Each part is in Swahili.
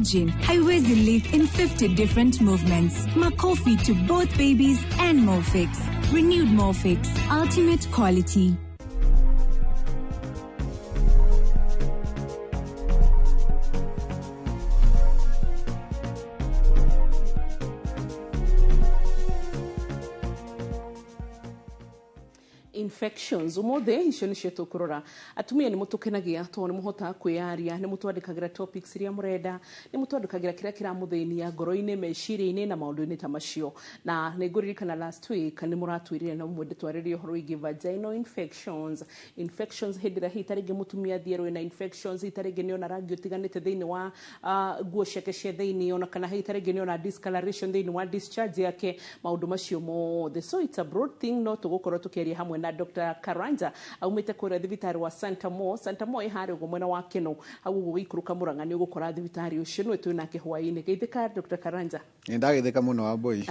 Imagine haiwezi live in 50 different movements. Makofi to both babies and Morphix. Renewed Morphix, ultimate quality. Infections umothe icio ni cio tukurora atumia ni mutukenagia to ni muhota kwiaria ni mutwandikagira topics iria murenda ni mutwandikagira kiria kiramuthenia ngoro-ini meciria-ini na maundu-ini ta macio na ni nguririkana last week ni muratwirire na mwende twaririe horo igi vaginal infections hindira hitaringi mutumia thieru na infections hitaringi ni ona rangi utiganite thiini wa nguo ciake cia thiini ona kana hitaringi ni ona discoloration thiini wa discharge yake maundu macio mothe so it's a broad thing no tugukorwo tukiaria hamwe na Dr. Karanja aumite kura thibitari wa Santa Mo ihari ugo mwena wa Keno au ugo ikuruka Murang'a ni ugukora thibitari ucio nwe twi nake hwaini geithika Dr. Karanja ndagithika muno wa boy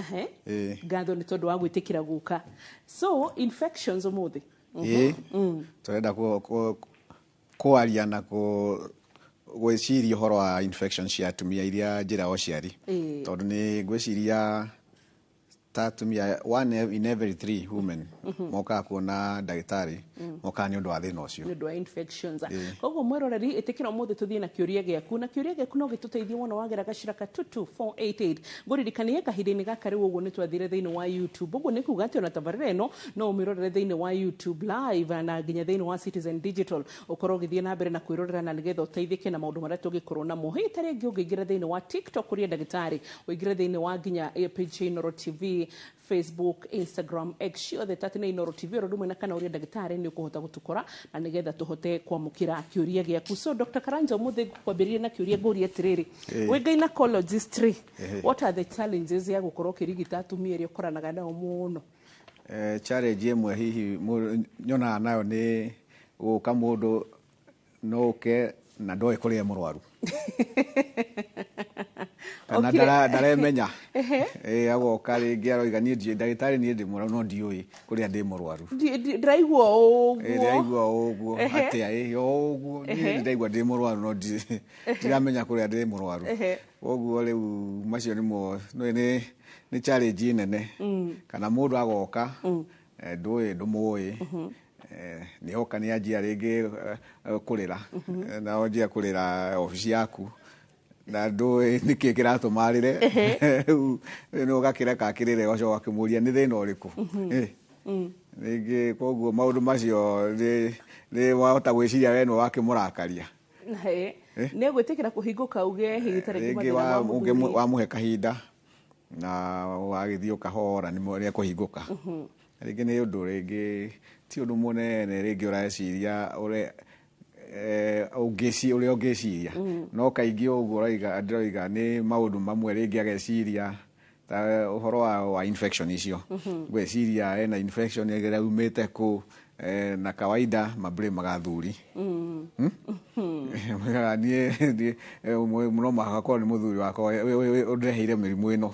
gatho ni tondu wa gwitikira guka so infections umuthi turenda kwaria na gwiciria horo wa infections cia atumia iria njira Ũciari tondu ni gwiciria tatumia 1 in every 3 women moka kuona ndagitari moka ni undu wa thina ucio ni undu wa infections koguo mwiroreri itikira muthe tuthie na kiuria giaku no gituteithie wono wagera gacira ka 22488 nguririkanie kahidini gaka riu uguo ni twathire thiini wa YouTube uguo ni kuga ati ona tabarira ino no umirorere thiini wa YouTube live na nginya thiini wa Citizen Digital ukorwo githie na mbere na kwirorera na nigetha uteithike na maundu maria tugikorwo na mo hitari ngi ungigira thiini wa TikTok uria ndagitari uigira thiini wa nginya page Inoro TV Facebook, Instagram, X, ciothe tatina Inoro TV rodumwe na kana uria ndagitari ni ukuhota gutukora na nigetha tuhote kwamukira kiuria giaku so Dr. Karanja umuthe kwambiriria na kiuria nguri atiriri we gynecologist what are the challenges ya gukorwo kirigita atumia iria ukoranaga nao muno challenge imwe hihi nyona nayo ni guka mundu no ke na ndoe kuria murwaru kana ndaremenya agoka ringi aroiga ni ndagitari ni ndi murwaru no ndiui kuria ndi murwaru ndaigua uguo atia uguo ni ndaigua ndi murwaru no ndiramenya kuria ndi murwaru uguo riu macio ni challenge nene kana mundu agoka ndumui ni hoka ni ajia ringi kurira na ojia kurira ofisi yaku na ndui niki kiratumarire no gakireka kirire goco gakimuria ni thina uriku ringi koguo maundu macio ni wahota gwiciria we no wakimurakaria ne gwitikira kuhinguka uge higitare kimathina wa muhe kahinda na wagithio kahora ni mo kuhinguka ringi ni undu ringi ti undu munene ringi ureciria ure uria ungiciria no kaingi uguo uraiga ni maundu mamwe ringi ageciria ta uhoro wa infection icio gweciria ena infection ira umite ku na kawaida mabure magathuri ni muno makako ni muthuri wako ureheire mirimu ino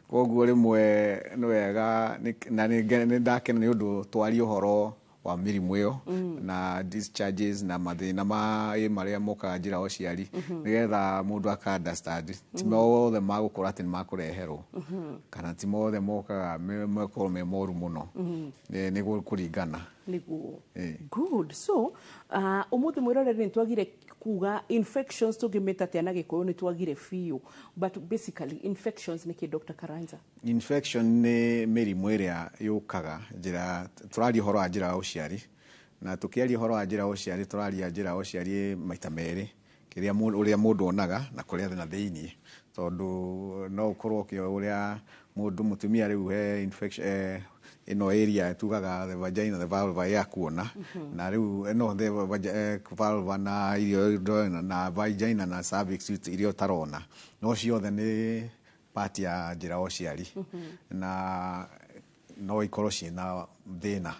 koguo rimwe ni wega na ni ndakena ni undu twari uhoro wa mirimu iyo na discharges na mathina maria moka njira Ũciari nigetha mundu aka understand ti mothe magukora ati ni makureherwo kana ti mothe mokaga mekorwo me moru muno ni kuringana niguo good so umuthi mwiroreri ni twagire kuga infections tugimeta tena gikuyu ni twagire fiu but basically infections ni ki Dr. Karanja infection ni mirimu iria yukaga njira turari horo njira Ũciari na tukiari horo wa njira Ũciari turari njira Ũciari maita meri kiria uria mundu onaga na kuria na thiini tondu no ukorwo kio uria mundu mutumia riu he infection ino area tugaga the vagina the vulva ya kuona na riu no the vulva na irio na vagina na cervix irio tarona no ciothe ni part ya njira Ũciari na no ikorwo cina thina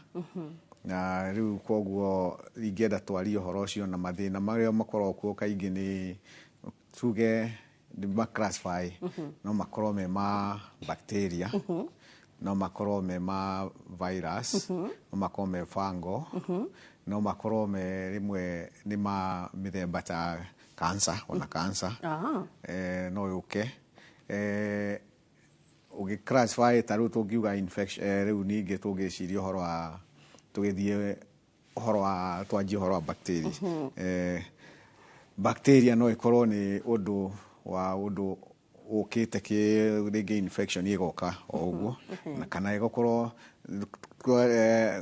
na riu koguo ingenda twari uhoro cio na mathina maria makorwo kuo kaingi ni tuge ni classify no makorwo me ma bacteria no makorwo me ma virus no makorwo me fungal no makorwo me rimwe ni ma mithemba ta cancer ona cancer no yuke ugi classify taru tungiuga infection riu ningi tungiciria uhoro wa tugithie uhoro wa twanjie uhoro wa bacteria bacteria no ikorwo ni undu ukite ki ringi infection igoka o uguo na kana igokorwo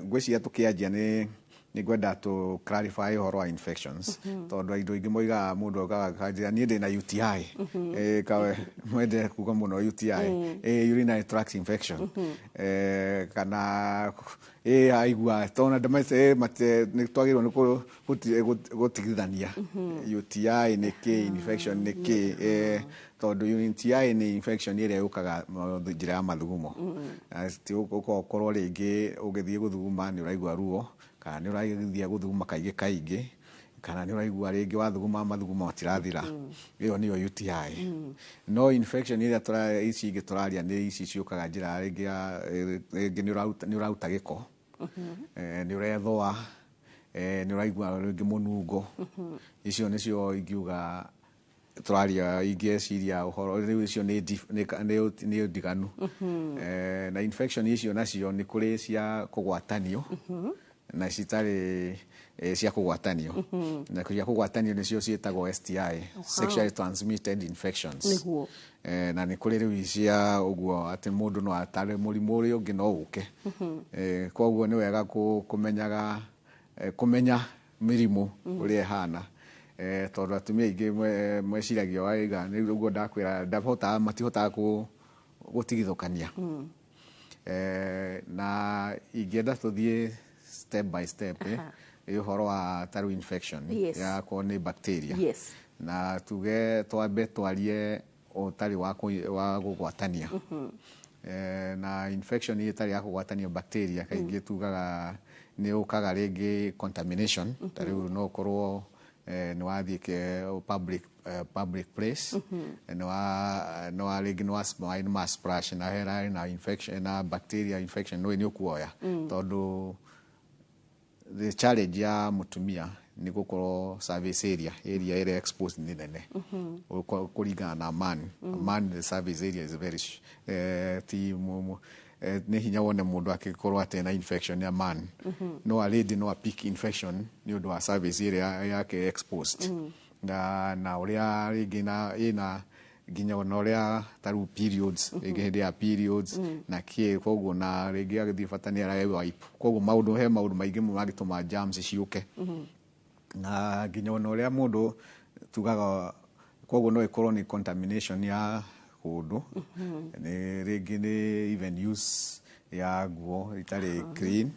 ngwiciria tukianjia ni gwenda to clarify uhoro wa infections tondu indo ingi moiga mundu akaga ni ndi na UTI kawe mwende kuga muno UTI urinary tract infection kana aigua tona ndamese mate ni twagirwo ni gutigithania UTI ni ki infection ni ki tondu UTI ni infection iria yukaga njira ya mathugumo ati ukorwo ringi ugithie guthuguma ni uraigua ruo kana ni uraigithia guthuguma kaingi kana ni uraigua ringi wathuguma mathugumo matirathira iyo niyo UTI no infection iria ici ingi turaria ni ici ciukaga njira ringi ni urauta giko ni urethwa ni uraigua ringi munungo icio nicio ingiuga turaria ingeciria uhoro riu icio ni ndiganu na infection icio nacio ni kuri cia kugwatanio na citari cia kugwatanio na cia kugwatanio nicio cietagwo STI sexually transmitted infections na ni kuri riu cia uguo ati mundu no atare murimu uri ungi no uke koguo ni wega kumenya mirimu uri ehana tondu atumia ingi mweciragia waiga ni uguo ndakwira ndahota matihota gutigithukania na ingienda tuthie step by step uhoro wa taru infection ya ko ni bacteria na tuge twambe twarie utari wa gugwatania na infection itari ya kugwatania bacteria kaingi tugaga ni ukaga ringi contamination taru no korwo ni wathie public place no ringi no splash na hera na infection na bacteria infection no ni ukuoya tondu the challenge ya mutumia ni gukorwo service area ire exposed ni nene kuringana na man the service area is very ni hinya wone mundu akikorwo atena infection ya man no a lady no a peak infection ni undu wa service area yake exposed na uria ringi na ina ginya ona uria taru periods ringi hindi ya periods na kie koguo na ringi agithii fatani ara wipe koguo maundu maingi magituma germs ciuke na ginya ona uria mundu tugaga koguo no ikorwo ni contamination ya kundu ni ringi ni even use ya nguo itari clean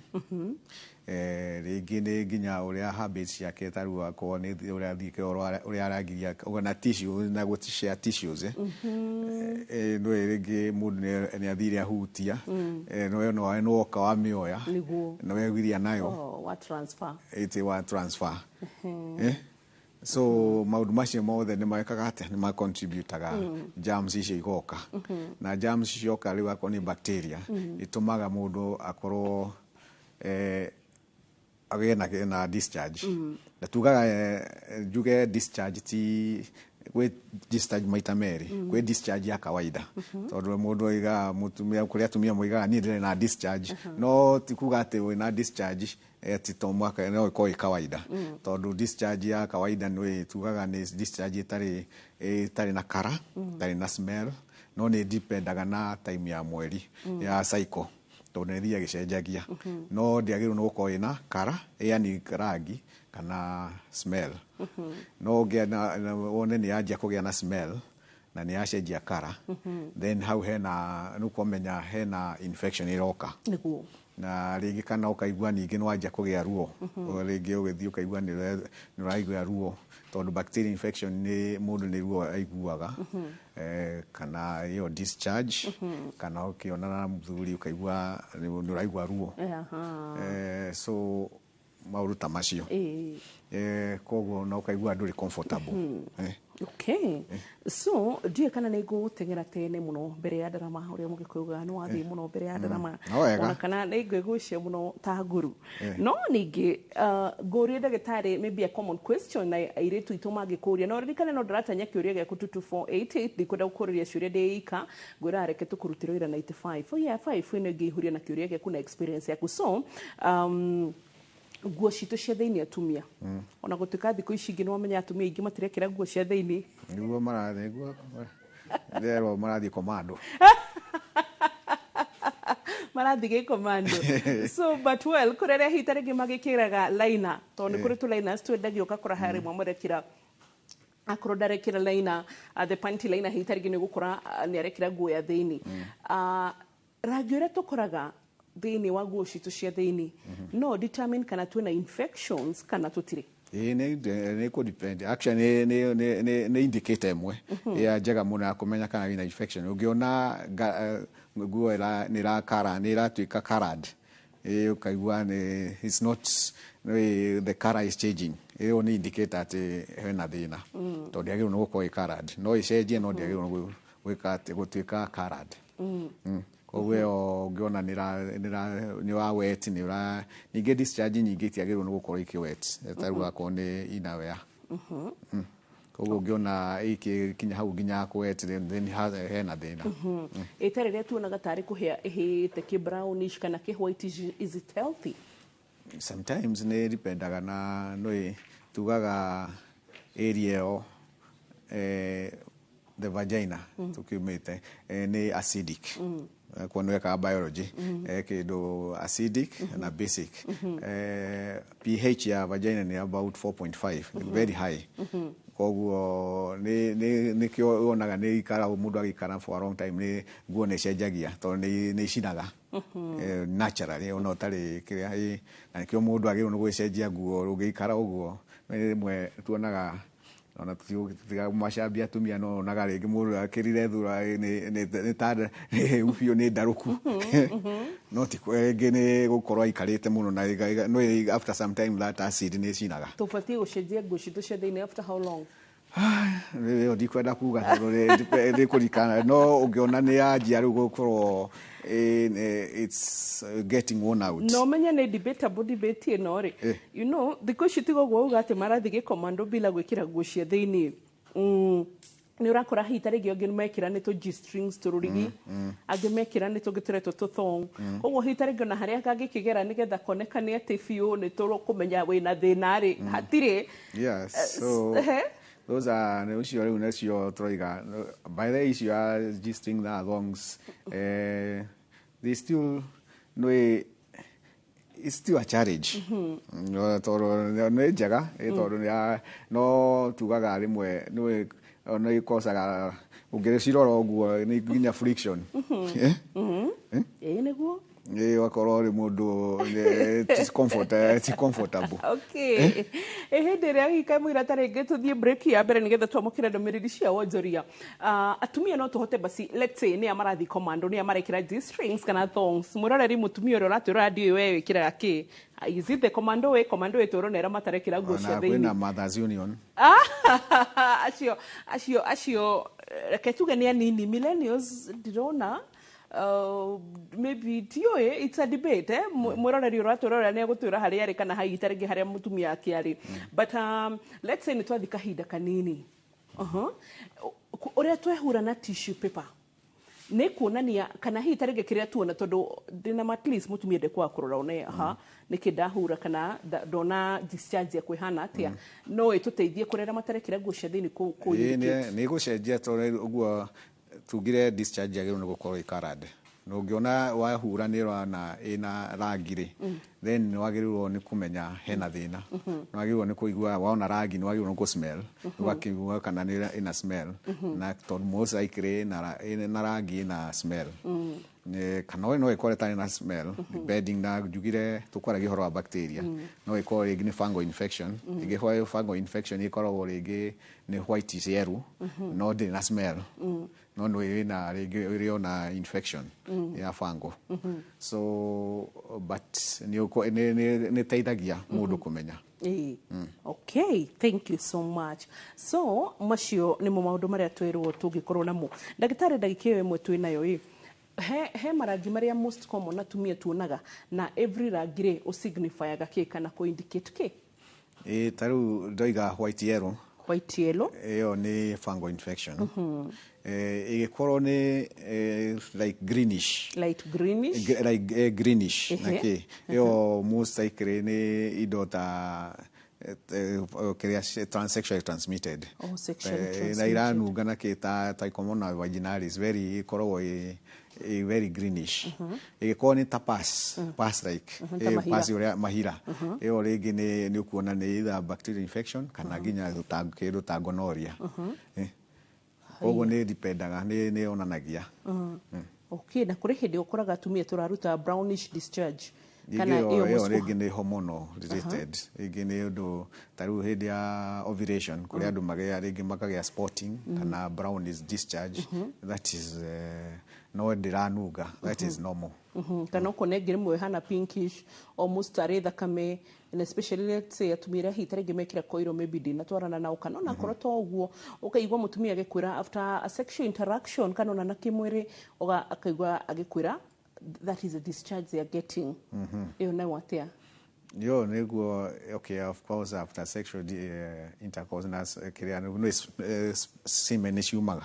ringi ni ginya uria habits yake taru akwa ni uria thike uria aragiria ona tissue na share tissues no ringi mundu ni athire ahutia no oka wa mioya no wegiria nayo wa transfer so maundu macio mothe ni maikaga ate ni ma contributaga germs icio igoka na germs cioka riu akwa ni bacteria itumaga mundu akorwo agena na discharge na tugaga juge discharge ti we discharge maita meri we discharge ya kawaida tondu mundu aiga mutumia kuria atumia moiga ni ndire na discharge no tikuga ati we na discharge ati to mwaka no iko kawaida tondu discharge ya kawaida ni tugaga ni discharge itari na kara itari na smell no ni dependaga na time ya mweri ya cycle tondu ni gicenjagia no ndiagiru no ko ina kara yani rangi kana smell no ngena wone ni anjia kugia na smell na ni acenjia kara then how hena nukomenya hena infection iroka na ringi kana ukaigua ningi no anjia kugia ruo ringi ugithii ukaigua ni uraigua ruo tondu bacteria infection ni mundu ni ruo aiguaga kana yo discharge kana ukionana na mthuri ukaigua ni uraigua ruo so maũndũ ta macio koguo no kaigua ndũrĩ comfortable Okay. So, ndiye kana nĩ ngũteng'era tene mũno mbere ya ndarama ũrĩa mũgĩkũiga nĩ wathiĩ mũno mbere ya ndarama ona kana nĩ ngwĩgũcia mũno ta nguru no ningĩ ngũrie ndagĩtarĩ maybe a common question na airĩtu itũ mangĩkũria no ririkane no ndaratanya kĩũria gĩaku 22488 ndikwenda gũkũrĩria ciũria ndĩ ika ngwĩra reke tũkũrutĩrwo ira 95 yeah 5 ĩno ngĩihũria na kĩũria gĩaku na experience yaku so nguo citũ cia thĩinĩ atumia ona gũtuĩka thikũ ici ingĩ nĩwamenya atumia aingĩ matirekĩra nguo cia thĩinĩ nĩguo marathiĩ komando marathiĩ gĩkomando so but well kũrĩ arĩa hita rĩngĩ magĩkĩraga laina tondũ nĩ kũrĩ tũlainas twendagio ũgakora harĩ rĩmwe mũrekĩra akorwo ndarekĩra laina the panty laina hita rĩngĩ nĩ gũkora nĩ arekĩra nguo ya thĩinĩ rangi ũrĩa tũkoraga thĩinĩ wa nguo citũ cia thĩinĩ no determine kana twĩna infections kana tũtirĩ nĩ kũ depend actually nĩ indicator ĩmwe ya njega mũno ya kũmenya kana wĩna infection ũngĩona nguo nĩ irakara nĩ iratuĩka colored ukaigua it's not the color is changing ĩyo nĩ indicator atĩ hena thĩna tondũ ndĩagĩrĩirwo nĩ gũkorwo ĩ colored no ĩcenjie no ndĩagĩrĩirwo gũtuĩka colored koguo ũngĩona nĩ wa wet ningĩ discharge nyingĩ itiagĩrĩirwo nĩ gũkorwo ikĩ wet ĩtarĩ nĩ inawea koguo ũngĩona ikinya hau nginya wet then hena thĩna ĩta rĩrĩa tuonaga tarĩ kũhĩa ĩhĩte kĩ brownish kana kĩ white is it healthy sometimes nĩ dipendaga na nĩ tugaga area ĩyo the vagina tukiumĩte nĩ acidic kwa nweka biology kĩndũ acidic na basic pH ya vagina ni about 4.5 very high koguo nĩkĩo wonaga nĩ ikara mũndũ agĩikara for a long time nĩ nguo nĩ cenjagia tondũ nĩ icinaga naturally ona ũtarĩ kĩrĩa na nĩkĩo mũndũ agĩrĩirwo nĩ gwĩcenjia nguo ũngĩikara ũguo rĩmwe tuonaga ona tutiga macambia atumia no onaga rĩngĩ mũndũ akĩrire thura nĩ tada ubio nĩ ndarũku no ti rĩngĩ nĩ gũkorwo aikarĩte mũno na no after some time that acid nĩ cinaga tũbatiĩ gũcenjia nguo citũ cia thĩinĩ after how long rĩu ndikwenda kuga tondũ nĩ kũrikana no ũngĩona nĩ yanjia rĩu gũkorwo it's getting worn out no menya nĩ debate ĩno rĩ you know thikũ ici tiga ũguo uga atĩ marathiĩ gĩkomando bila gwĩkĩra nguo cia thĩinĩ nĩ ũrakora hita rĩngĩ angĩ mekĩra nĩ tũ G-strings tũrũrigi angĩ mekĩra nĩ tũgĩtũretwo tũthong ũguo hita rĩngĩ ona harĩa kangĩkĩgera nĩgetha konekane atĩ biũ nĩ tũkũmenya wĩna thĩna rĩ hatirĩ those are ucio rĩu nacio tũroiga by the way icio G-string na thongs they still it's still a challenge tondũ nĩ njega tondũ no tugaga rĩmwe nĩ ikosaga ũngĩcirora ũguo nĩ nginya friction nĩguo wakorwo rĩ mũndũ ti comfortable okay hĩndĩ ĩrĩa hihi kamũira ta rĩngĩ tũthiĩ break ya mbere nĩgetha twamũkĩre ndũmĩrĩri cia wonjoria atumia no tũhote basi let's say nĩ amarathiĩ commando nĩ amarekĩra G-strings kana thongs mũroreri mũtumia ũrĩa ũratwĩra ndiũ we wĩkĩraga kĩ is it the commando way tũronera matarekĩra nguo cia thĩinĩ kwĩna Mothers Union acio reke tuge nĩ anini millennials ndirona maybe tiyo it's a debate mũroreri ũratũrora nĩ agũtwĩra harĩa arĩ kana haita rĩngĩ harĩa mũtumia akĩarĩ but let's say nĩ twathi kahinda kanini ũrĩa twehura na tissue paper nĩ kuonania kana hita rĩngĩ kĩrĩa tuona tondũ ndĩna at least mũtumia ndekwaga kũrora one nĩkĩ ndahura kana ndona discharge ya kwĩhana atĩa no ĩtũteithie kũrera matarekĩra nguo cia thĩinĩ nĩ gũcenjia tondũ ũguo tugire discharge yagĩrĩirwo nĩ gũkorwo ĩkarande na ũngĩona wahura nĩ ũrona ĩna rangi rĩ then nĩ wagĩrĩirwo nĩ kũmenya hena thĩna nĩ wagĩrĩirwo nĩ kũigua waona rangi nĩ wagĩrĩirwo nĩ kũ smell ũgakĩigua kana nĩ ĩna smell na tondũ most likely na rangi ĩna smell kana no ĩkorwo ĩtarĩ na smell depending na njugire tũkwaragia ũhoro wa bacteria no ĩkorwo rĩngĩ nĩ fungal infection ĩngĩ fungal infection ĩkoragwo rĩngĩ nĩ white yellow no ndĩrĩ na smell no no ina rĩngĩ na infection ya fungal. So but nĩ teithagia mũndũ kũmenya. Okay, thank you so much. So macio nĩ mo maũndũ marĩa twĩrwo tũngĩkorwo namo. Ndagĩtarĩ ndagĩka ĩyo ĩmwe twĩ nayo he marangi marĩa most common atumia tuonaga na every rangi rĩ ũsignifyaga kĩ kana kũ-indicate kĩ? Ta rĩu ndoiga white yellow. White yellow. Ĩyo nĩ fungal infection. Ĩgĩkorwo nĩ like greenish. Light greenish. Like greenish. Nake ĩyo most likely nĩ indo ta sexually transmitted. Oh, sexually transmitted. Na iranunga na kĩ ta trichomonas vaginalis very ikoragwo very greenish. Ĩgĩkorwo nĩ ta pus like pus ũrĩa mahira. Ĩyo rĩngĩ nĩ ũkuona nĩ either bacterial infection kana nginya kĩndũ ta gonorrhea. Koguo nĩ dipendaga nĩ onanagia. Okay, na kũrĩ hĩndĩ ũkoraga atumia tũraruta brownish discharge. Kana ĩyo rĩngĩ nĩ hormonal related. Rĩngĩ nĩ ũndũ ta rĩu hĩndĩ ya ovulation kũrĩa andũ magĩa rĩngĩ makagĩa spotting kana brownish discharge. That is no ndĩranunga. That is normal. Kana ũkona ĩngĩ rĩmwe hana pinkish almost arĩ thakame, and especially let's say atumia arĩa hita rĩngĩ mekĩra coil maybe ndinatwarana nao kana ona korwo to ũguo ũkaigua mũtumia agĩkwĩra after a sexual interaction kana ona na kĩmwĩrĩ akaigua agĩkwĩra that is a discharge they are getting. Ĩyo nayo atĩa? Yo niguo okay, of course after sexual intercourse semen ciumaga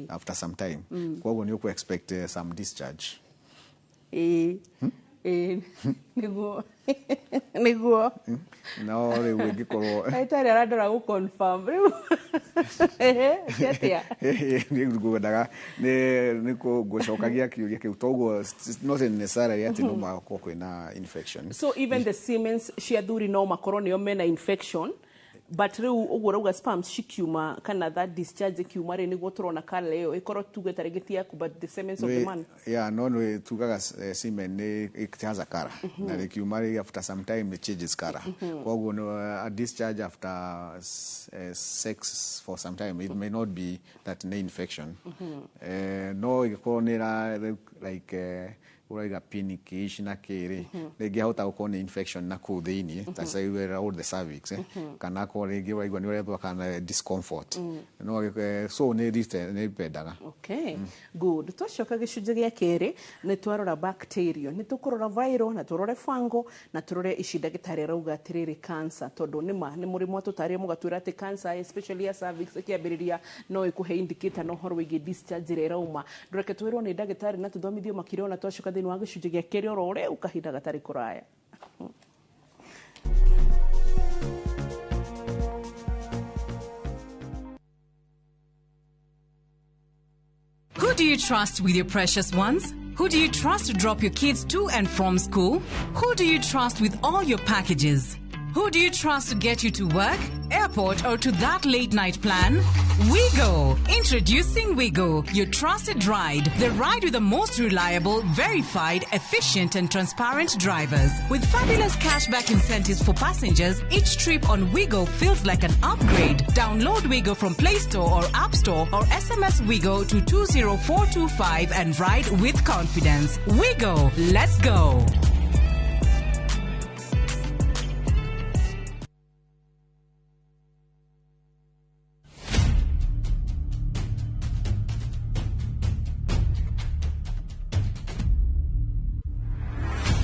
after some time. Koguo nĩ ũkũ expect some discharge. Niguo no rĩu ĩngĩkorwo ndagĩtarĩ arandora gũ confirm rĩu atĩa nĩngwendaga nĩ gũcokagia kĩũria kĩu toguo not necessarily atĩ no makorwo kwĩna infection. So even the semen cia thuri no makorwo nĩo mena infection, but rĩu ũguo rauga sperms cikiuma kana that discharge kiuma rĩ nĩguo tũrona kala ĩyo ĩkorwo tuge ta rĩngĩ ti yaku but the semen of the man. Yeah, no tugaga semen it has a color. Na rĩkiuma rĩ after some time it changes color. Koguo a discharge after sex for some time it may not be that no infection. No ĩgĩkorwo nĩ like uraiga pinkish na kĩrĩ rĩngĩ hauta gũkorwo nĩ infection na kũu thĩinĩ ta say around the cervix kana korwo rĩngĩ uraigua nĩ ũrethwo kana discomfort no so nĩ dipendaga. Okay, good. Twacoka gĩcunjĩ gĩa kerĩ nĩ twarora bacteria, nĩ tũkũrora viral na tũrore fungal na tũrore ici ndagĩtarĩ arauga atĩrĩrĩ cancer tondũ nĩ mũrimũ tũtarĩ mũgatwĩra atĩ cancer especially ya cervix ĩkĩambĩrĩria no ĩkũhe indicator no horo wĩgiĩ discharge ĩrĩa ĩrauma. Ndũreke twĩrwo nĩ ndagĩtarĩ na tũthomithio makĩria na twacoka thĩinĩ wa gĩcunjĩ gĩa kerĩ oro ũrĩa kahinda gatarĩ kũraya. Who do you trust with your precious ones? Who do you trust to drop your kids to and from school? Who do you trust with all your packages? Who do you trust to get you to work, airport, or to that late night plan? Wigo. Introducing Wigo, your trusted ride. The ride with the most reliable, verified, efficient, and transparent drivers. With fabulous cashback incentives for passengers, each trip on Wigo feels like an upgrade. Download Wigo from Play Store or App Store or SMS Wigo to 20425 and ride with confidence. Wigo, let's go.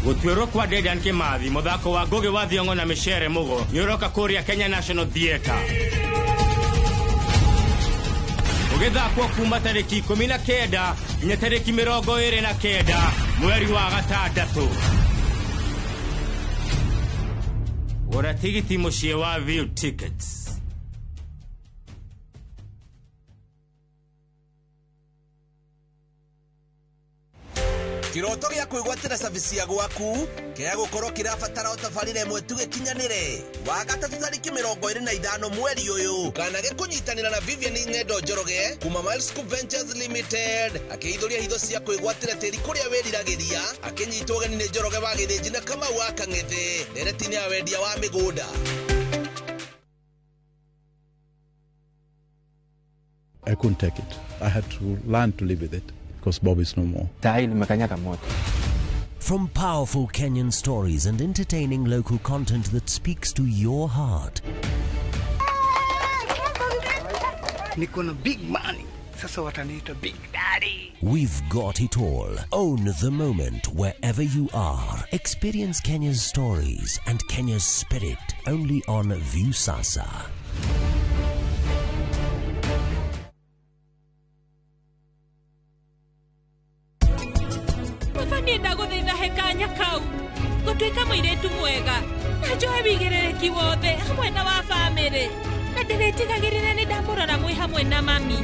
Gũtuĩrwo kwa Dedan Kimathi mũthako wa Ngũgĩ wa Thiong'o na Mĩcere Mũgo nĩũroka kũrĩa Kenya National Theatre. Ũgĩthakwo kuma tarĩki 19 nginya tarĩki 29 mweri wa gatandatũ. Gũra tigiti mũciĩ wa View Tickets. Kiroto gĩa kwĩgwatĩra service ya gwaku kĩa gũkorwo kĩrabatara ũtabarĩre ĩmwe tu gĩkinyanĩre wa gatatũ tarĩki 25 mweri ũyũ kanage kũnyitanĩra na Vivian Ng'endo Njoroge kuma Milescope Ventures Limited akĩithũria hitho cia kwĩgwatĩra tĩri kũrĩa wĩriragĩria akĩnyitwo ũgeni nĩ Njoroge wa Gĩthĩnji na Kamau wa Kang'ethe nderetinĩ ya wendia wa mĩgũnda. couldn't take it. I had to learn to live with it because Bob is no more. From powerful Kenyan stories and entertaining local content that speaks to your heart. Niko na big money. Sasa wataniita Big Daddy. We've got it all. Own the moment wherever you are. Experience Kenya's stories and Kenya's spirit only on Viusasa. Nenda guthaitha hekanya kau gutwika muiretu mwega na njoe wigiririki wothe hamwe na wa family na ndiretigagirira ni ndamurora mwi hamwe na mami.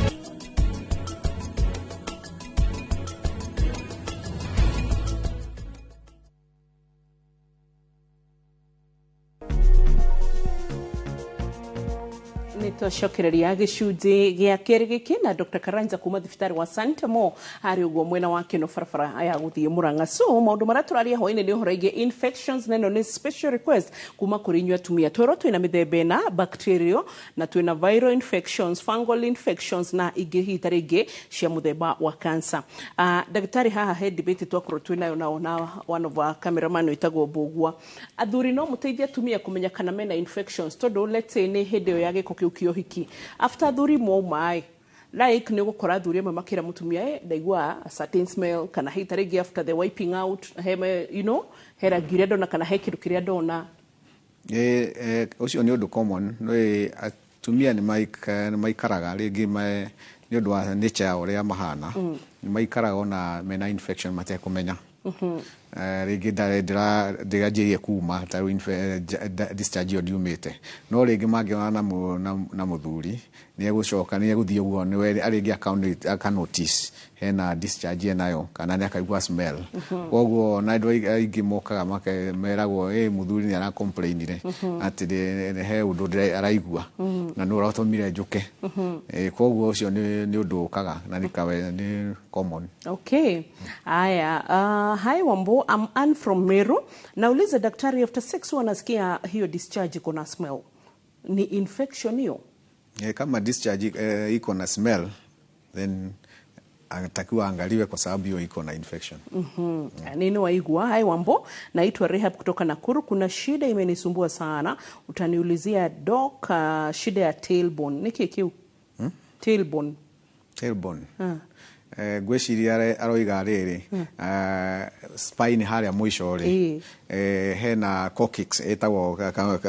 Twacokereria gicunji gia keri giki na Dr. Karanja kuma thibitari wa Santamo hari uguo mwena wake no farafara ya guthie Murang'a. So maundu maria turaria hoine ni uhoro igie infections neno ni special request kuma kuri inyu atumia. Twero twina mithemba na bacterial na twina viral infections, fungal infections na ingi hitari ingi cia muthemba wa cancer. Daktari haha he debate twakorwo twinayo na one of our cameraman witagwo Bogua. Athuri no muteithia atumia kumenya kana mena infections tondu let's say ni hindi yo ya giko kiu hiki after thuri mai like ni gukora thuri amwe makira mutumia ndaigua a certain smell kana hitarigi after the wiping out heme you know hera giredo na kana hekiru kiria dona ucio ni undu common no atumia ni maikaraga ringi ni undu wa nature uria mahana ni maikaraga ona mena infection matekumenya ringi ndirajirie kuma ta discharge yo diumite no ringi mangiona na muthuri ni egucoka ni eguthie uguo ni ringi aka notice hena discharge nayo kana ni akaigua smell koguo na ndo aingi mokaga makemeragwo muthuri ni ara complainire ati he undu araigua na no ratomire njuke koguo ucio ni undu ukaga na ni common. Okay. Aya, hi Wambo, I'm Ann from Meru. Nauliza daktari, after sex wanasikia hiyo discharge iko na smell. Ni infection hiyo? Kama discharge iko na smell, then anatakiwa angaliwe kwa sababu hiyo iko na infection. Nini waigua? Hi Wambo, naitwa Rehab kutoka Nakuru. Kuna shida imenisumbua sana. Utaniulizia doc, shida ya tailbone. Niki kiu? Tailbone. Tailbone. Gweciria aroiga riri spine haria mwisho ri hena coccyx etagwo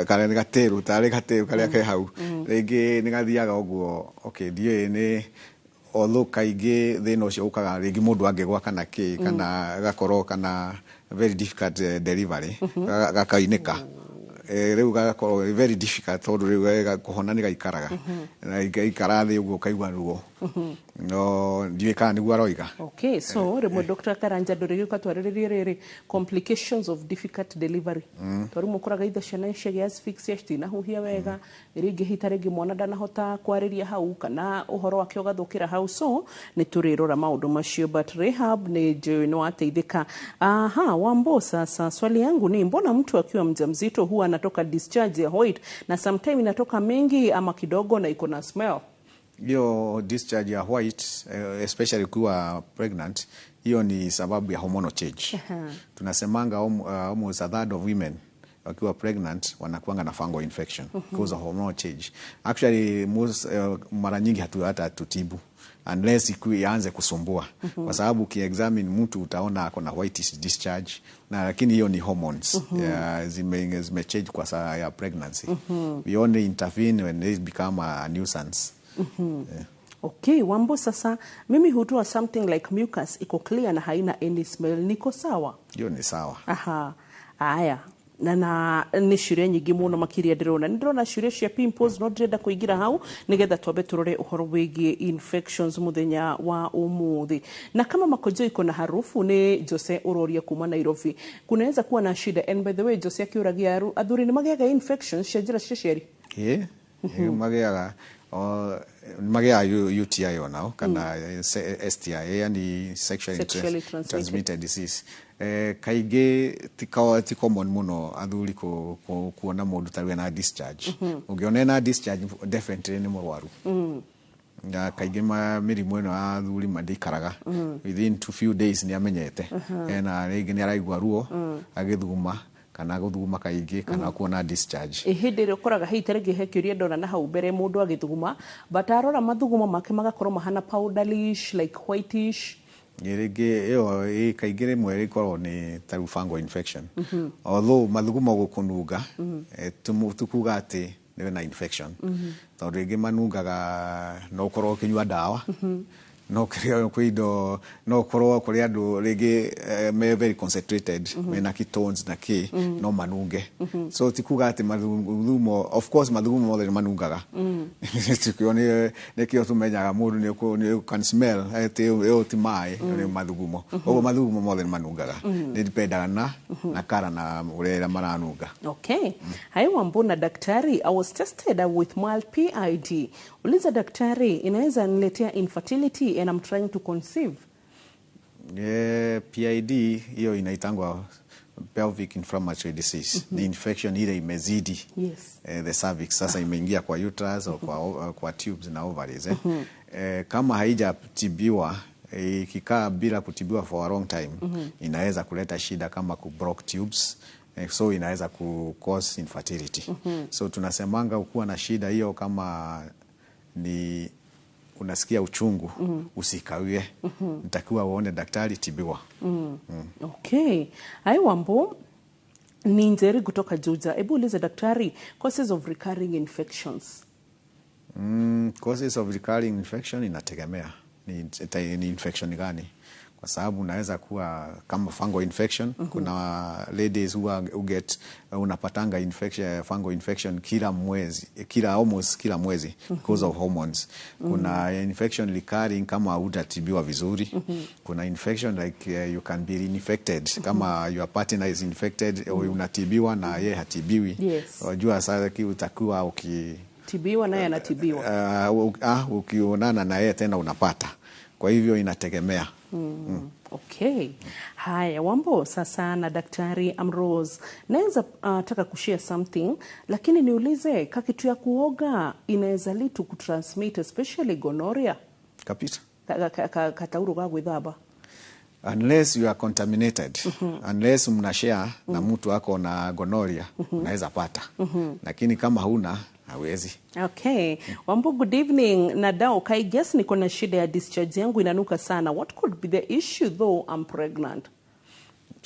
kare gateru tare gateru kare ke hau ringi ni gathiaga uguo okay die ni although kaingi thina ucio ukaga ringi mundu angigwa kana ki kana gakoro kana very difficult delivery gakainika riu gakorwo very difficult tondu riu kuhona ni gaikaraga na gaikara thi uguo kaigwa ruo no ndiwe kana niguo aroiga. Okay, so remo Dr. Karanja ndorege katwariririe riri complications of difficult delivery tori mukoraga itha ciana cia asphyxia citina huhia wega ringi hitarigi mwana ndanahota kwariria hau kana uhoro wake ugathukira hau so ni turirora maundu macio but rehab ni no ateithika. Wambo sasa swali yangu ni mbona mtu akiwa mjamzito huwa anatoka discharge ya white na sometime inatoka mengi ama kidogo na iko na smell? Hiyo discharge ya white especially kuwa pregnant hiyo ni sababu ya hormonal change. Tunasemanga almost a third of women wakiwa pregnant wanakuanga na fungal infection because of hormonal change. Actually most mara nyingi hata tutibu unless ianze kusumbua kwa sababu kiexamine mtu utaona ako na whitish discharge na lakini hiyo ni hormones zime change kwa saa ya pregnancy. We only intervene when they become a nuisance. Okay, Wambo sasa mimi hutoa something like mucus iko clear na haina any smell, niko sawa? Hiyo ni sawa. Aya na ni ciuria nyingi muno makiria ndirona ciuria cia pimples no ndirenda kuingira hau nigetha twambe turore uhoro wigie infections muthenya wa umuthi. Na kama makojo iko na harufu ni Jose uroria kuma Nairobi, kunaweza kuwa na shida. And by the way Jose akiuragia athuri ni magiaga infections cia njira cia ciari? Magiaga magia UTI onao kana STI yani sexually transmitted disease. Kaige ti common muno athuri kuona mundu tarwe na discharge. Ungiona na discharge definitely ni murwaru. na kaingĩ mĩrimũ ĩno ya thurima ndĩikaraga within few days nĩ amenyete na rĩngĩ nĩ araigua ruo agĩthuguma kana gũthuguma kaingĩ kana kuona discharge. Hĩndĩ ĩrĩa ũkoraga hĩ tarĩngĩ he kĩũria ndona na hau mbere mũndũ agĩthuguma but arora mathugumo make magakorwo mahana powderish like whitish. Rĩngĩ ĩyo kaingĩ rĩmwe rĩkorwo nĩ ta fungal infection. Although mathugumo gũkũnunga tukuga atĩ nĩ na infection. Tondũ rĩngĩ manungaga no ũkorwo ũkĩnyua ndawa no kĩrĩa no ũkorwo kũrĩ andũ rĩngĩ me very concentrated mena ketones na no manunge. So tikuga atĩ mathugumo, of course mathugumo mothe manungaga. Nĩkĩo tũmenyaga mũndũ nĩ can smell ĩyo ti maĩ nĩ mathugumo. Ũguo mathugumo mothe manungaga. Nĩ dipendaga na kara na ũrĩa maranunga. Okay. Hai Wambona daktari, I was tested with mild PID. Uliza daktari, inaweza niletea infertility and I'm trying to conceive. PID hiyo inaitangwa pelvic inflammatory disease. Ni infection ile imezidi the cervix, sasa imeingia kwa uterus au kwa tubes na ovaries. Kama haijatibiwa ikikaa bila kutibiwa for a long time inaweza kuleta shida kama kublock tubes. So inaweza cause infertility. So tunasemanga ukuwa na shida hiyo kama ni unasikia uchungu usikawie, nitakiwa uone daktari, tibiwa. Okay. Hai Wambo ni Njeri kutoka Juja. Ebu ulize daktari, causes of recurring infections. Causes of recurring infection inategemea ni infection gani. Kwa sababu unaweza kuwa kama fungal infection. Kuna ladies who get unapatanga infection, fungal infection almost kila mwezi because of hormones. Kuna infection recurring kama hujatibiwa vizuri. Kuna infection like you can be infected kama your partner is infected unatibiwa na yeye hatibiwi. Unajua sasa utakuwa ukitibiwa naye anatibiwa. Ukionana na yeye tena unapata. Kwa hivyo inategemea. Okay. Haya Wambo, sasa na daktari Amrose, naweza taka kushare something lakini niulize kakitu ya kuoga inaweza lead to kutransmit especially gonorrhea? Kapita. Katauru ga gwithaba. Unless you are contaminated, unless mnashare na mtu ako na gonorrhea, unaweza pata. Lakini kama hauna hawezi. Okay. Wambo, good evening. Nadao, I guess niko na shida ya discharge yangu inanuka sana. What could be the issue though I'm pregnant?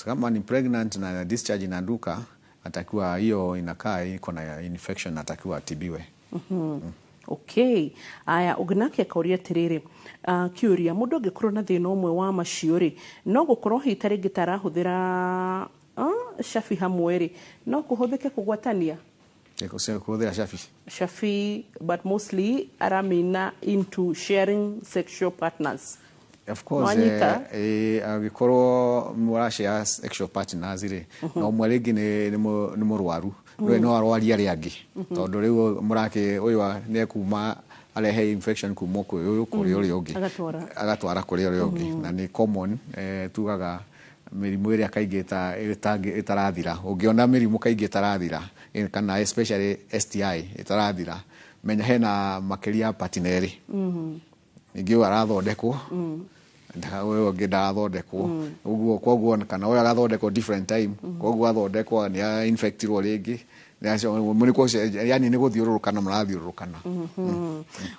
Kama ni pregnant na discharge inanuka, atakiwa hiyo inakaa iko na infection, atakiwa atibiwe. Okay. Aya ugnake kauria tiriri. Kiuria mudo gekorwo na thina umwe wa maciuri no gukorwo hitari gitarahuthira shafi hamweri no kuhuthike kugwatania. Shafi, but mostly aramina into sharing sexual partners. Of course, agikoro murashare sexual partners ire no mweregi ni murwaru no arwari ari angi tondu riu murake uyu ne kuma arehe infection kuma uyu kuri uri ungi agatwara kuri uri ungi na ni common tugaga mĩrimũ ĩrĩa kaingĩ itarathira. Ũngiona mĩrimũ kaingĩ itarathira kana especially STI itarathira, menya hena makĩria partner. Ningĩ arathondekwo wewe ũngĩ ndarathondekwo. Ũguo koguo kana wewe arathondekwo different time, koguo athondekwo ni infectirwo rĩngĩ. Yani ni guthiururukana murathiururukana.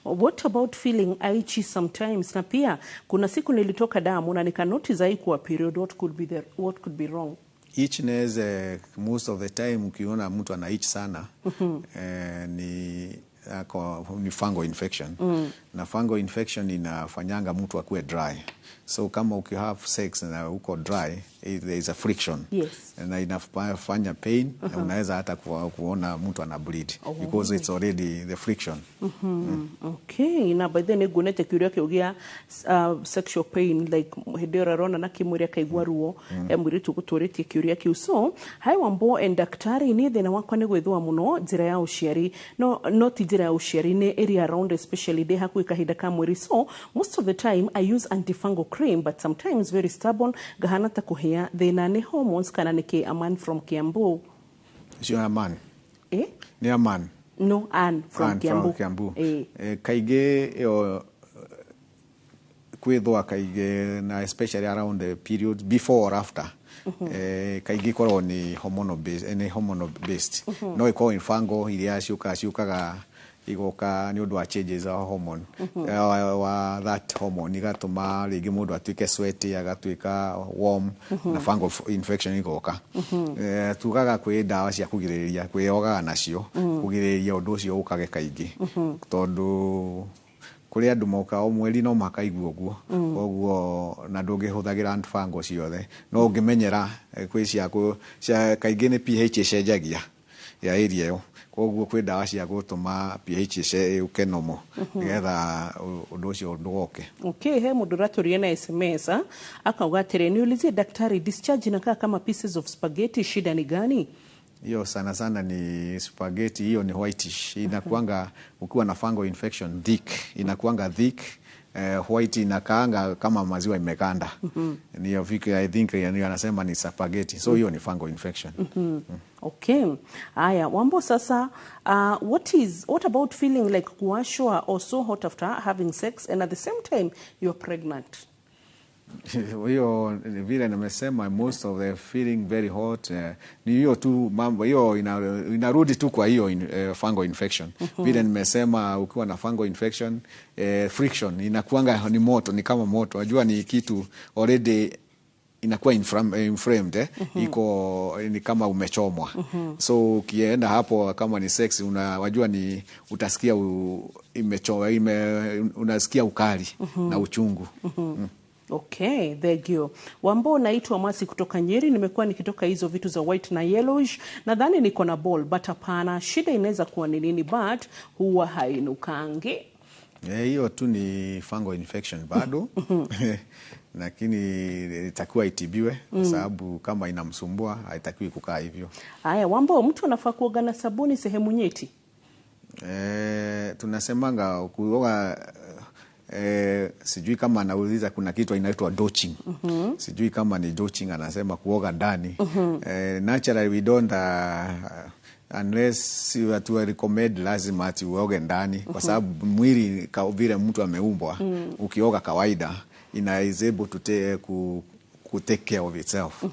What about feeling itchy sometimes? Na pia kuna siku nilitoka damu na nikanotice haikuwa period. What could be wrong? Itchiness most of the time ukiona mtu ana itch sana ni fungal infection. Na fungal infection inafanyanga mtu akue dry. So kama have sex na uko dry, there is a friction. Na inafanya pain na unaweza hata kuona mtu ana bleed because it's already the friction. Okay. Na by then gunete kiuria kiugia sexual pain like hedera rona na kimwiri kaigwa ruo mwiri tuguturetie kiuria kiu. So hai Wambo and daktari ni thina wakwa ni gwithwa muno njira ya uciari no ti njira ya uciari ni area around especially de haku kahinda ka mwiri. So most of the time I use antifungal cream but sometimes very stubborn gahana ta kuhia thina ni hormones kana niki a man from Kiambu. Sio a man. Ni a man. No, Anne from Kiambu. Kaige kwithwa kaige na especially around the period before or after. Kaigi korwo ni hormonal based, no iko in fungal iria ciukaga igoka ni undu wa changes of hormone wa that hormone igatuma rigi mundu atuike sweaty agatuika warm na fungal infection igoka. Tugaga kwi dawa cia kugiririria kwioga nacio kugiririria undu ucio ukage kaigi tondu kuri andu moka o mweri no makaigua guo oguo na ndungihuthagira antifungal ciothe no ungimenyera kwi cia kaigi ni pH icenjagia ya area yo koguo kwi dawa cia gutuma pH uke nomo nigetha undu ucio ndugoke. Okay, he mundu raturie na SMS akauga atire niulizie daktari, discharge inakaa kama pieces of spaghetti, shida ni gani? Hiyo sana ni spaghetti, hiyo ni whitish. Inakuanga ukiwa na fungal infection thick, inakuanga thick, white inakaanga kama maziwa imekanda. Ni I think anasema ni spaghetti. So hiyo ni fungal infection. Okay. Aya, Wambo sasa, what about feeling like kuashwa or so hot after having sex and at the same time you're pregnant? Hiyo vile nimesema, most of the feeling very hot ni hiyo tu mambo, hiyo inarudi tu kwa hiyo fungal infection. Vile nimesema ukiwa na fungal infection friction inakuanga ni moto, ni kama moto, unajua ni kitu already inakuwa inflamed iko ni kama umechomwa. So ukienda hapo kama ni sex unajua ni utasikia unasikia ukali na uchungu. Okay, thank you. Wambo, naitwa Masi kutoka Nyeri, nimekuwa nikitoka hizo vitu za white na yellowish. Nadhani niko na ball, but hapana, shida inaweza kuwa ni nini, but huwa hainukangi. Hiyo tu ni fungal infection bado. Lakini itakuwa itibiwe sababu kama inamsumbua haitakiwi kukaa hivyo. Haya, Wambo, mtu anafaa kuoga na sabuni sehemu nyeti? Tunasemanga kuoga sijui kama anauliza kuna kitu inaitwa douching. Sijui kama ni douching anasema kuoga ndani. Naturally we don't unless you have to recommend lazima ati uoge ndani kwa sababu mwili vile mtu ameumbwa ukioga kawaida is able to take care of itself.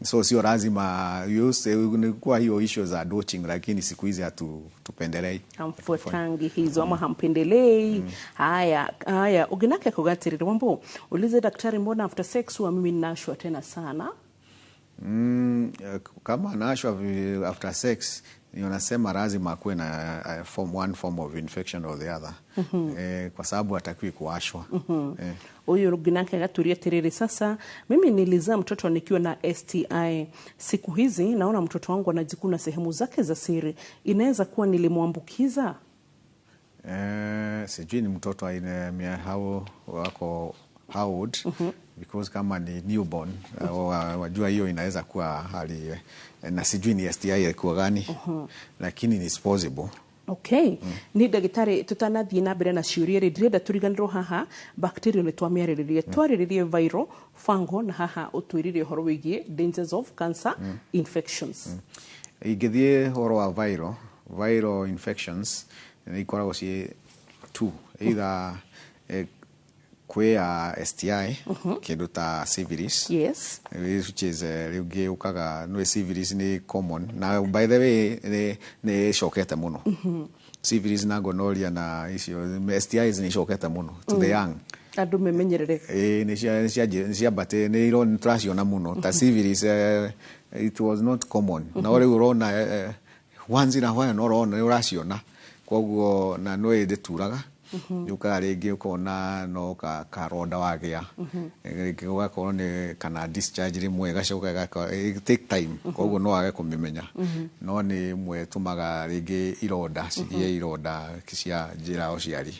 So sio lazima kwa hiyo issue za douching, lakini siku hizi hatupendelei. Hamfuatangi hizo ama hampendelei. Haya, uginake kugatirira Wambo, ulize daktari, mbona after sex huwa mimi ninashwa tena sana? Kama nashwa after sex unasema lazima kuwe na one form of infection or the other. Kwa sababu hatakiwi kuashwa. Huyu ruginake gaturia tiriri, sasa mimi nilizaa mtoto nikiwa na STI. Siku hizi naona mtoto wangu anajikuna sehemu zake za siri. Inaweza kuwa nilimwambukiza? Sijui ni mtoto how old, because kama ni newborn wajua hiyo inaweza kuwa hali na sijui ni STI kwa gani, lakini ni possible. Okay. Ni dagitari tutanathie na mbere na ciuria ri ndirenda turiganirwo haha bacteria ni twamiariririe twariririe viral, fungal na haha utwiririe horo wigie dangers of cancer infections. Igithie horo wa viral infections ni ikoragwo ci two, either kwea STI kindu ta syphilis, yes, which is riugi ukaga no syphilis ni common na by the way ni shokete muno. Syphilis na gonorrhea na icio STIs ni shokete muno to the young. Andu memenyerere ni cia bate ni iron traciona muno ta syphilis it was not common. Na ore urona once in a while no urona uraciona koguo na no ideturaga yuka rege ukona no karonda wagia gigakoro ni kana discharge rimwe gacoka take time koguo no age kumimenya no ni mwe tumaga rege ironda cigie ironda cia njira Ũciari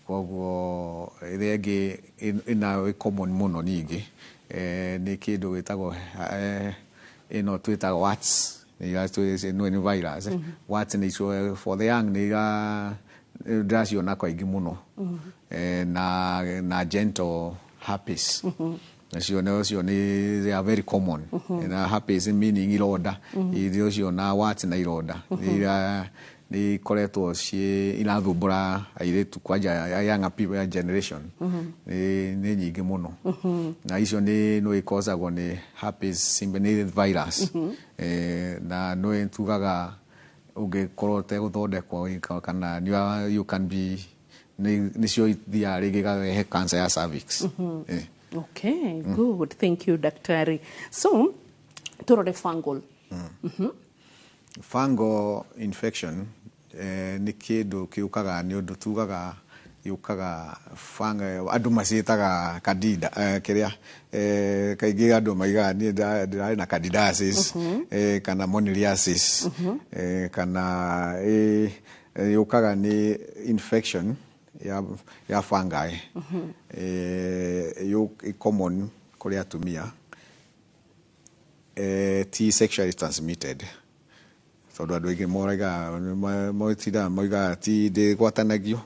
koguo rege ina common muno ningi ni kindu gitagwo ino twitaga warts ni virus. Warts ni for the young ni draciona kwa ingi muno na gentle herpes. Nacio ni they are very common. Na herpes meaning ironda, icio na warts na ironda ni koretwo inathumbura airitu kwanja young people generation ni nyingi muno na icio no ikozagwo ni herpes simplex virus na no tugaga ungikorwo te guthondekwo kana you can be ni cio thia rigi ga cancer ya cervix. Okay, good, thank you daktari. So turore fungal. Fungal infection ni kindu kiukaga ni undu tugaga yukaga fungal andu macitaga candida kiria kaingi andu maiga ni ndari na candidiasis kana moniliasis kana yukaga ni infection ya fungi common kuri atumia ti sexually transmitted. So andu aingi moiga ti ndĩgwatanagio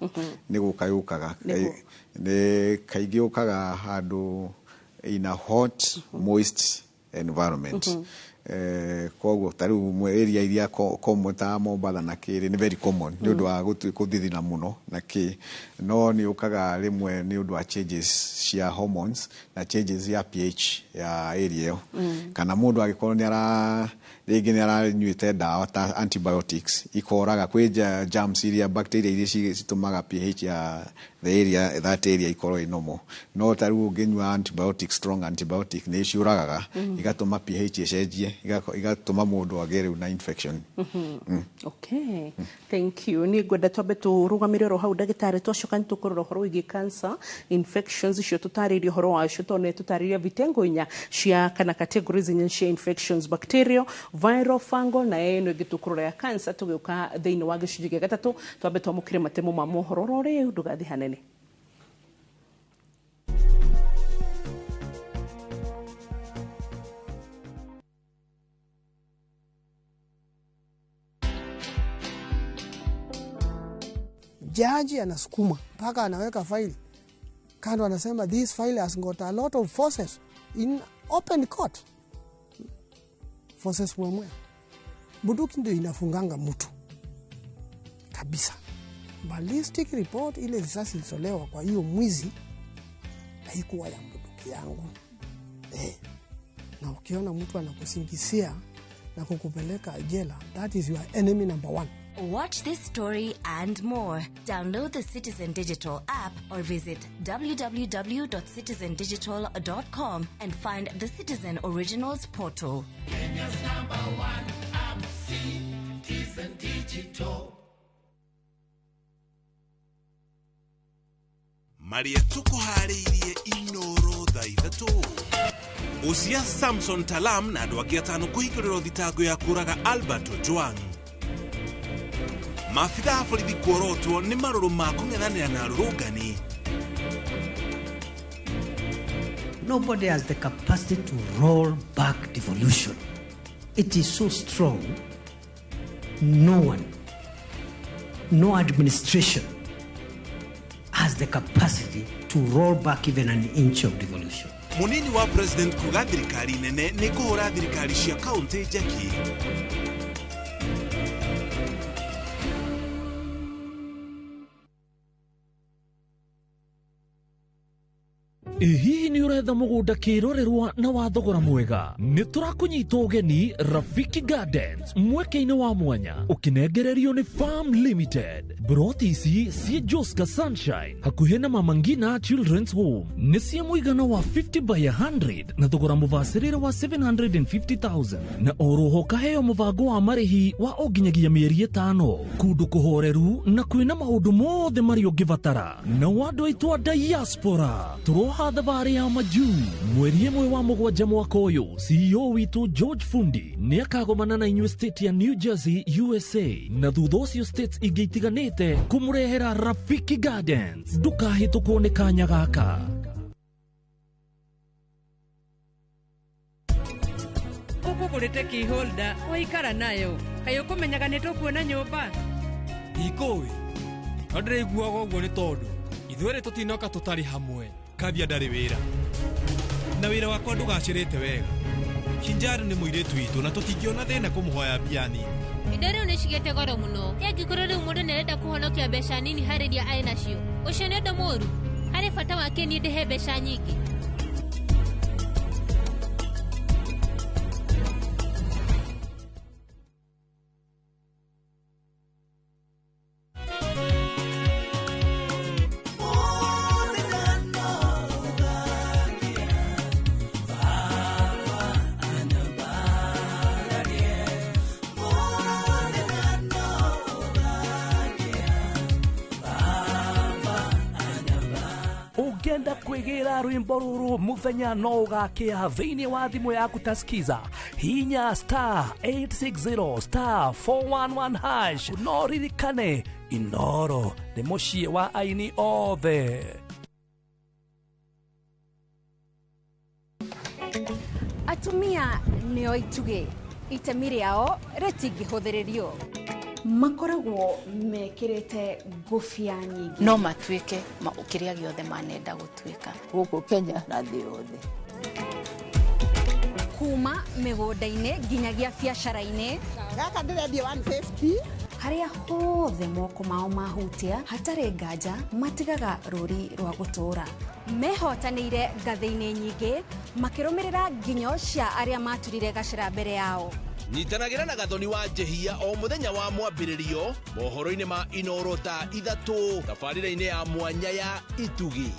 nĩ gũka yũkaga nĩ kaingĩ yũkaga handũ in a hot moist environment. Koguo ta rĩu area iria common ta Mombasa na Kĩrĩ nĩ very common nĩ ũndũ wa gũthithina mũno na kĩ no nĩ yũkaga rĩmwe nĩ ũndũ wa changes cia hormones na changes ya pH ya area ĩyo kana mũndũ agĩkorwo rĩngĩ nĩ aranyuĩte ndawa ta antibiotics ikoraga kwĩ germs iria bacteria iria citũmaga pH ya the area that area ikorwo inomo no ta rĩu ũngĩnyua antibiotics strong antibiotic nĩ ciũragaga igatũma pH icenjie igatũma mũndũ agĩe rĩu na infection. Okay, thank you. Ni ngwenda twambe tũrũgamire ro hau ndagĩtarĩ twacoka nĩ tũkũrora ũhoro wĩgiĩ cancer infections icio tũtarĩrie ũhoro wacio tondũ tũtarĩria vitengo inya cia kana categories inya cia infections bacterial, viral, fungal na ĩno ĩngĩ tũkũrora ya cancer tũgĩũka thĩinĩ wa gĩcunjĩ gĩa gatatũ twambe twamũkĩre matemo ma mohoro rĩu ndũgathiĩ hanene. Jaji anasukuma mpaka anaweka faili kando, anasema this file has got a lot of forces in open court. Forces mwemwe bunduki ndio inafunganga mtu kabisa. Ballistic report ile risasi ilisolewa kwa hiyo mwizi haikuwa ya bunduki yangu. Na ukiona mtu anakusingizia na kukupeleka jela, that is your enemy number one. Watch this story and more. Download the Citizen Digital app or visit www.citizendigital.com and find the Citizen Originals portal. Kenya's #1 app, Citizen Digital. Maria tukuharĩirie inoro thaa ithatũ. Ucia Samson Talam na andũ angĩ atano kũhingũrĩrwo thitango ya kũraga Albert Ojwang. Maafitha a borithi kuorotwo nĩ marũrũ ma kũng'ethanĩra na arũrũngani. Nobody has the capacity to roll back devolution. It is so strong. No one, no administration has the capacity to roll back even an inch of devolution. Munini wa president kuga thirikari nene nĩ kũhũra thirikari cia kaunti njeki. Hihi ni uretha mugunda kirorerwa na wa thogora mwega ni turakunyita ugeni Rafiki Gardens mweke-ini wa mwanya ukinengererio ni Farm Limited. Broti ici cie Joska Sunshine hakuhi na Mama Ngina Children's Home ni cia muigana wa 50 by 100 na thogora mubacirire wa 750,000 na oroho kaheo mubango wa marihi wa onginyagia mieri 5 kundu kuhoreru na kwina maundu mothe mari ungivatara na wandu aitwa diaspora turoha thabari ya majuu mweri 1 wa mugwanja mwaka uyu. CEO witu George Fundi ni akagomana na inyuĩ state ya New Jersey USA na thutha ũcio states ingĩ itiganĩte kumurehera Rafiki Gardens. Ndũkahĩtũkwo nĩ kanya gaka. Ũkũgũrĩte key holder waikara nayo kayo kũmenyaga nĩ tũkuona nyũmba ikũĩ ndĩraiguaga ũguo nĩ tondũ ithuĩ tũtinoka tũtarĩ hamwe. Kabia ndarĩ wĩra na wĩra wakwa ndũgacĩrĩte wega Njĩra nĩ mũirĩtu witũ na tũtingĩona thĩna kũmũhoya mbia nini. Indo rĩu nĩ cigĩte goro mũno. Angĩkorwo rĩu mũndũ nĩ arenda kũhonokia mbeca nini harĩ iria arĩ nacio, ũcio nĩ ũndũ mũũru. Harĩ bata wake niĩ ndĩhe mbeca nyingĩ. Ugenda kwegera rwimbo ruru muthenya no ugakia thiini wa thimu yaku taskiza hinya *860*411# no ririkane Inoro ni mucie wa aini othe. Atumia nio ituge itemi rĩao rĩtingĩhũthĩrĩrio. Makoragwo mekĩrĩte ngũbia nyingĩ no matuĩke kĩrĩa gĩothe manenda gũtuĩka gũkũ Kenya na thĩ yothe. Kuma mĩgũnda-inĩ nginyagia biacara-inĩ. Gaka ndĩrendia 150. Harĩa hothe moko mao mahutia hatarĩ nganja matigaga rũri rwa gũtũũra. Mehotanĩire ngathĩ-inĩ nyingĩ makĩrũmĩrĩra nginyo cia arĩa maturire gacĩra mbere yao. Nyitanagĩra na Gathoni wa Njehia o mũthenya wa mwambĩrĩrio mohoro-inĩ ma Inoro ta 3 tabarĩra-inĩ ya mwanya ya Itugi.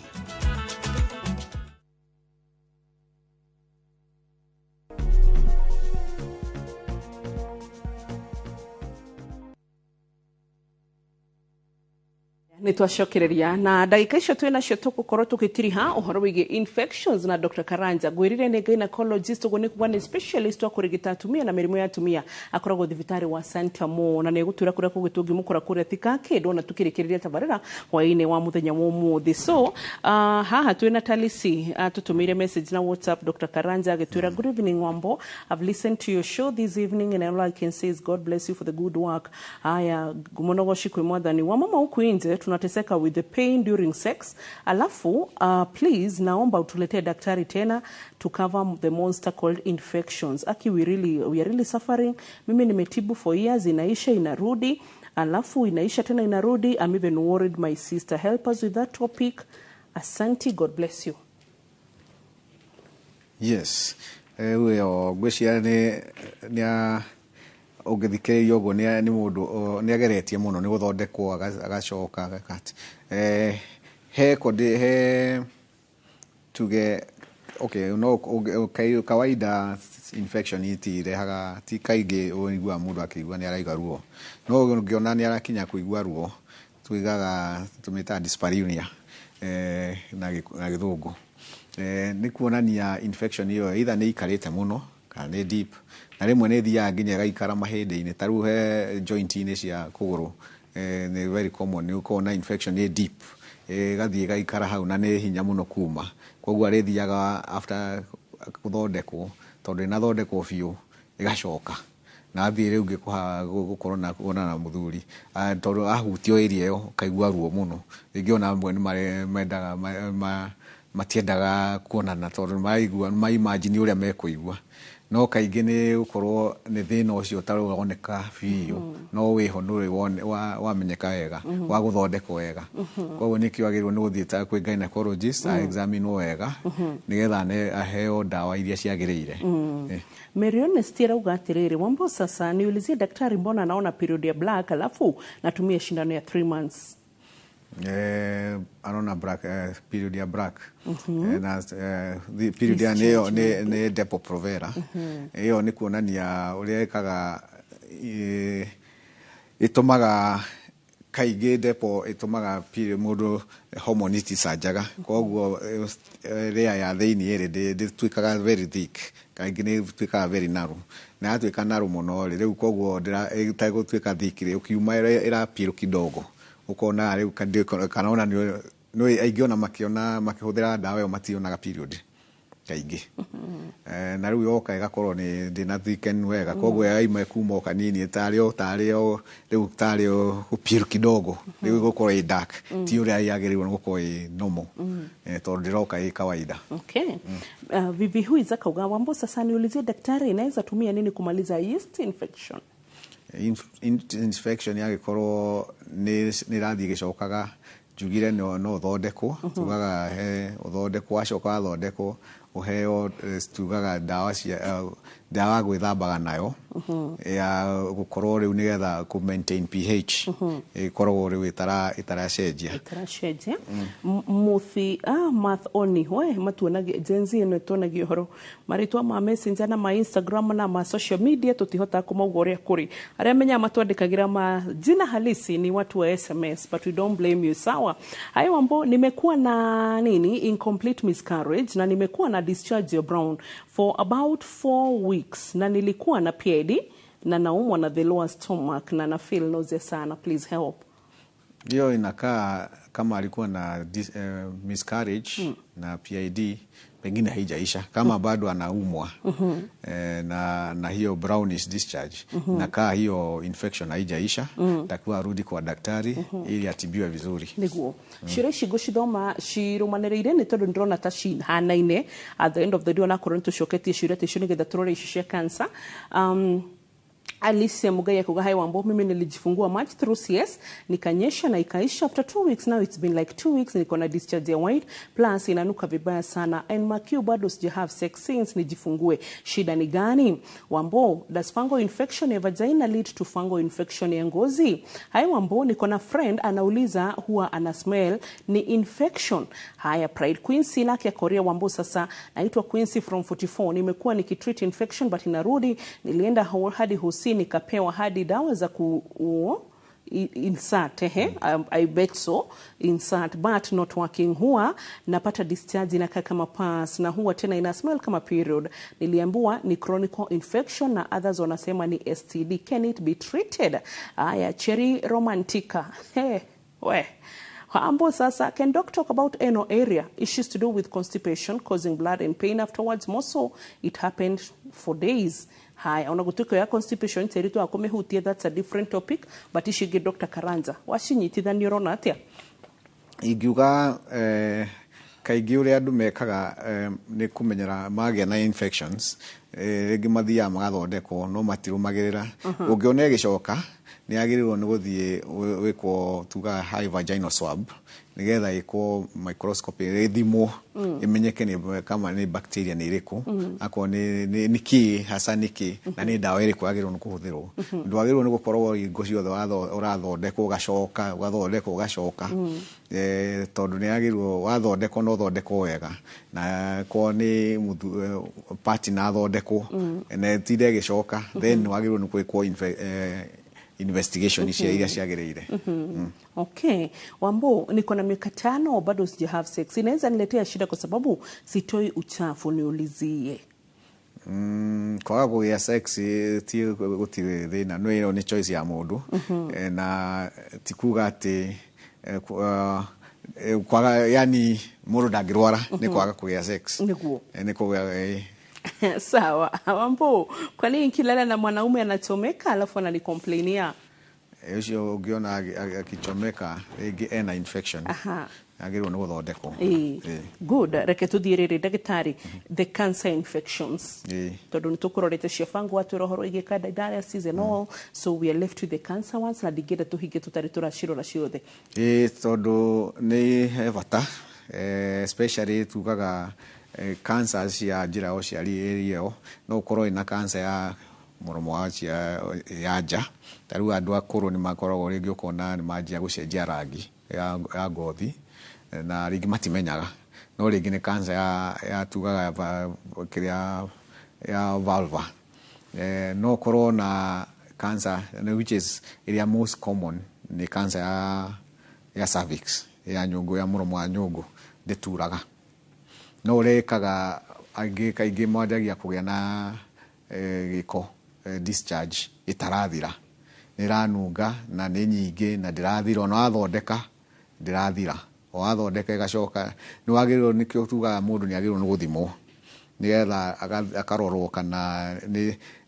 Nĩ twacokereria na ndagĩka icio twĩ nacio tũgũkorwo tũgĩtiriha ũhoro wĩgiĩ infections na Dr. Karanja gwĩrire nĩ gynecologist ũguo nĩ kuga nĩ specialist wa kũrigita atumia na mĩrimũ ya atumia akoragwo thibitarĩ wa Santa Mo na nĩ gũtwĩra kũrĩa kũgĩtũngĩmũkora kũrĩa tika kĩndũ na tũkĩrĩkĩrĩria tabarĩra hwaĩ-inĩ wa mũthenya wa ũmũthĩ. So haha twĩ na Talisi tũtũmĩire message na WhatsApp. Dr. Karanja agĩtwĩra good evening Wambo, I've listened to your show this evening and all I can say is God bless you for the good work. Haya mũnogoci kwĩ mwathani wa mama huku nje tunateseka with the pain during sex. Alafu please naomba utuletee daktari tena to cover the monster called infections. Aki we are really suffering. Mimi nimetibu for years, inaisha inarudi, alafu inaisha tena inarudi. I'm even worried my sister. Help us with that topic. Asante, God bless you. Yes. Uyo gwĩciria nĩ ũngĩthikĩrĩria ũguo nĩ mũndũ nĩ ageretie mũno nĩ gũthondekwo agacoka agakati he tuge okay no kawaida infection itirehaga ti kaingĩ ũigua mũndũ akĩigua nĩ araigua ruo no ũngĩona nĩ arakinya kũigua ruo tuigaga tumĩta dyspareunia na gĩthũngũ nĩ kuonania infection ĩyo either nĩ ikarĩte mũno kana nĩ deep na rĩmwe nĩ thiaga nginya gaikara mahĩndĩ-inĩ ta rĩu he joint-inĩ cia kũgũrũ nĩ very common nĩ ũkorwo na infection nĩ deep gathiĩ gaikara hau na nĩ hinya mũno kuma koguo arĩthiaga after gũthondekwo tondũ ĩnathondekwo biũ ĩgacoka na athiĩ rĩu gũkorwo na kuonana mũthuri tondũ ahutio area ĩyo kaigua ruo mũno rĩngĩ ona amwe nĩ mendaga matiendaga kuonana tondũ ma imagine ũrĩa mekũigua no kaingĩ nĩ gũkorwo nĩ thĩna ũcio ũtaroneka biũ no wĩho ndũrĩ wamenyeka wega wa gũthondekwo wega koguo nĩkĩo agĩrĩirwo nĩ gũthiĩ kwĩ gynecologist examine wega nĩgetha aheo ndawa iria ciagĩrĩire. Merionest arauga atĩrĩrĩ Wambo, sasa niulizie daktari mbona naona period ya black alafu natumia shindano ya 3 months. Anaona black period ya black na the period ya nĩ Depo-Provera ĩyo nĩ kuonania ũrĩa ĩkaga ĩtũmaga kaingĩ Depo ĩtũmaga period mũndũ hormone iticanjaga koguo area ya thĩinĩ ĩrĩ ndĩtuĩkaga very thick kaingĩ nĩ tuĩkaga very narrow na yatuĩka narrow mũno rĩu koguo ndĩgũtuĩka thick ũkiuma ĩrapiru kidogo ukona rĩu kana ona no aingĩ ona makĩhũthĩra ndawa ĩyo mationaga period kaingĩ na rĩu yoka ĩgakorwo nĩ ndĩna thiken wega koguo yaima kuma kanini tarĩo rĩu tarĩo upiru kidogo rĩu gũkorwo ĩ dark ti ũrĩa yagĩrĩirwo nĩ gũkorwo ĩ normal tondũ ndĩroka ĩ kawaida. Okay. Vivi huyu zakauga Wambo, sasa niulizie daktari, inaweza tumia nini kumaliza yeast infection? Infection yagĩkorwo nĩ rathiĩ gĩcokaga njugire no thondekwo tugaga he ũthondekwo acoka athondekwo uheo tugaga dawa gwĩthambaga nayo ya gũkorwo rĩu nĩgetha ku maintain pH ikoragwo rĩu itaracenjia muthi math oni we matuonagia genzi ĩno tuonagia horo maritwa ma messenger na ma Instagram na ma social media tutihota kumauga ũrĩa kuri arĩa menya matwandĩkagĩra ma jina halisi ni watu wa SMS, but we don't blame you. Sawa. Hayo Wambo, nimekuwa na incomplete miscarriage na nimekuwa na discharge ya brown for about 4 weeks na nilikuwa na PID na naumwa na the lower stomach na feel nausea sana, please help. Hiyo inakaa kama alikuwa na miscarriage na PID pengine haijaisha kama bado anaumwa na hiyo brownish discharge nakaa hiyo infection haijaisha takuwa arudi kwa daktari ili atibiwe vizuri niguo shireshi gushidoma shirumanereire ni tondu ndrona ta hanaine at the end of the day na koronto shoketie shirete shinigetha turore ishia cancer. Alicia Mugaya kuga hai Wambo, mimi nilijifungua March through CS nikanyesha na ikaisha after 2 weeks. Now it's been like 2 weeks niko na discharge ya white plus inanuka vibaya sana and makiu bado sija have sex since nijifungue. Shida ni gani? Wambo, does fungal infection ya vagina lead to fungal infection ya ngozi? Hai Wambo, niko na friend anauliza huwa ana smell ni infection. Haya Pride Quincy laki ya Korea Wambo, sasa naitwa Quincy from 44. Nimekuwa nikitreat infection but inarudi, nilienda hadi hosi nikapewa hadi dawa za insert I bet so insert but not working. Huwa napata discharge na kama pass na huwa tena ina smell kama period. Niliambiwa ni chronic infection na others wanasema ni STD. Can it be treated? Aya Cherry Romantica we Wambo, sasa can doctor talk about anal area issues to do with constipation causing blood and pain afterwards? More so it happened for days. Haya, unagutuko ya constipation teritu akomehutia, that's a different topic, but ishige Dr. Karanza washinyitithania urona atia ingiuga kaingĩ ũrĩa andũ mekaga nĩ kũmenyera magĩa na infections rĩngĩ mathiaga magathondekwo no matirũmagĩrĩra ũngĩona gĩcoka nĩ agĩrĩirwo nĩ gũthiĩ wĩkwo tuga high vaginal swab nigetha iko microscopy rĩthimwo imenyeke ni kama ni bacteria ni iriku akwa ni ki hasa niki na ni dawa iriku agirwo ni kuhuthirwo ndwagirwo ni gukorwo ingo ciothe urathondekwo gacoka ugathondekwo gacoka tondu ni agirwo wathondekwo no thondekwo wega na ko ni partner athondekwo na tide gicoka then wagirwo ni kwikwo investigation iria ciagĩrĩire. Okay. Wambo, niko na miaka 5 bado sija have sex. Inaweza niletea shida kwa sababu sitoi uchafu, niulizie. Kwa kugĩa sex ti gũtirĩ thĩna, no ĩyo nĩ choice ya mũndũ na ti kuga atĩ kwaga yani mũndũ ndangĩrwara nĩ kwaga kugĩa sex. Nĩ kuga sawa. Wambo, kwa nini kilala na mwanaume anachomeka alafu ananikomplainia? Ucio ungiona akichomeka ena infection agirwo ni guthondekwo. Good. Reke tuthirire dagitari the cancer infections. Tondu nitukurorete ciafangu watu rohoro igika dialysis and all, so we are left with the cancer ones na digida tuhige tutari turashirora ciothe. Tondu ni bata especially tugaga cancers ya njĩra ya ũciari ĩrĩo no ũkorwo ina cancer ya mũromo wa ya nja tarĩu andũ akũrũ nĩ makoragwo rĩngĩ ũkona nĩ manjia gũcenjia rangi ya ngothi na rĩngĩ matimenyaga no rĩngĩ nĩ cancer ya tugaga kĩrĩa ya vulva no ũkorwo na cancer which is area most common ni cancer ya cervix ya nyũngũ ya mũromo wa nyũngũ ndĩturaga no rekaga kaingĩ mwanjagia kũgĩa na gĩko discharge itarathira niranunga na nĩ nyingĩ na ndĩrathira no athondeka ndĩrathira o athondeka igacoka nĩ wagĩrĩirwo nĩkĩo tugaga mũndũ nĩ agĩrĩirwo nĩ gũthimwo nigetha akarorwo kana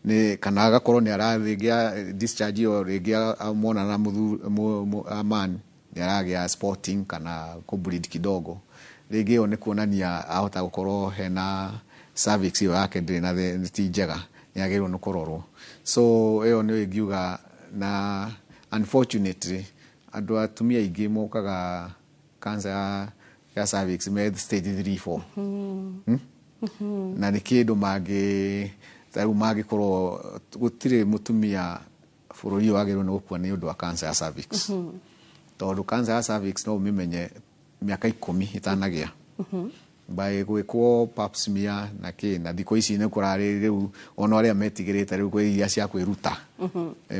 ni kana agakorwo ni arathigia discharge yo rigia mona na man ni aragia sporting kana kubreed kidogo rigi yo ni kuonania ahota gukorwo hena cervix yo yake ndiri na ti njega ni agirwo ni kurorwo. So iyo ni ingiuga, na unfortunately andu atumia ingi mokaga cancer ya cervix med stage 3-4 na ni kindu magi korwo gutire mutumia bururi wagirwo ni gukua ni undu wa cancer ya cervix tondu cancer ya cervix no umimenye miaka 10 itanagia by gwikwo pap smear na thiko ici ni kurari riu ona aria metigirite riu kwi iria cia kwiruta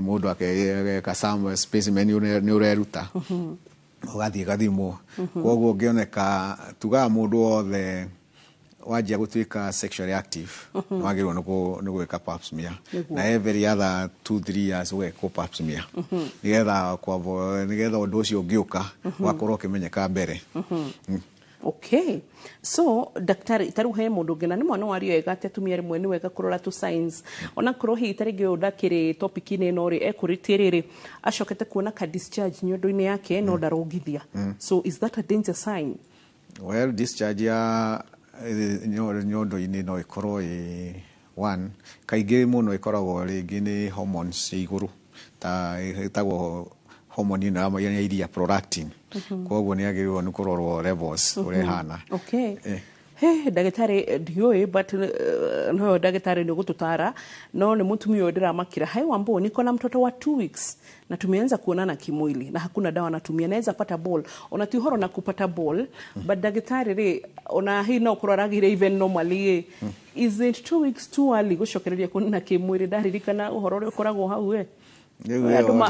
mundu akeka some specimen ni ureruta ugathie gathimo koguo ngioneka tuga mundu wothe wajia gutuika sexually active wagirwo ni gwika pap smear na every other 2-3 years gwikwo pap smear nigetha undu ucio ngiuka wakorwo kimenyeka mbere. Okay, so daktari taruhe mundu ngena ni mwana wario ega atumia rimwe ni wega kurora tu signs ona kuro hi tarige udakire topic ine no ri ekuritiriri ashokete kuona ka discharge nyondo-ine yake no darogithia. So is that a danger sign? Well, discharge ya nyondo-ine no ikorwo one kaingi muno ikoragwo ringi ni hormones iguru ta itagwo hormone ya iria prolactin koguo ni agirwo ni kurorwo levels urehana. Okay. Dagitari ndioi but no dagitari ni gututara no ni mutumia ndiramakira hai wambo niko na mtoto wa 2 weeks na tumeanza kuonana kimwili na hakuna dawa natumia naweza pata ball ona tihoro na kupata ball but dagitari ri ona hi no kuroragire even normally is it 2 weeks too early gushokereria kuonana kimwili daririkana uhoro ri ukoragwo hau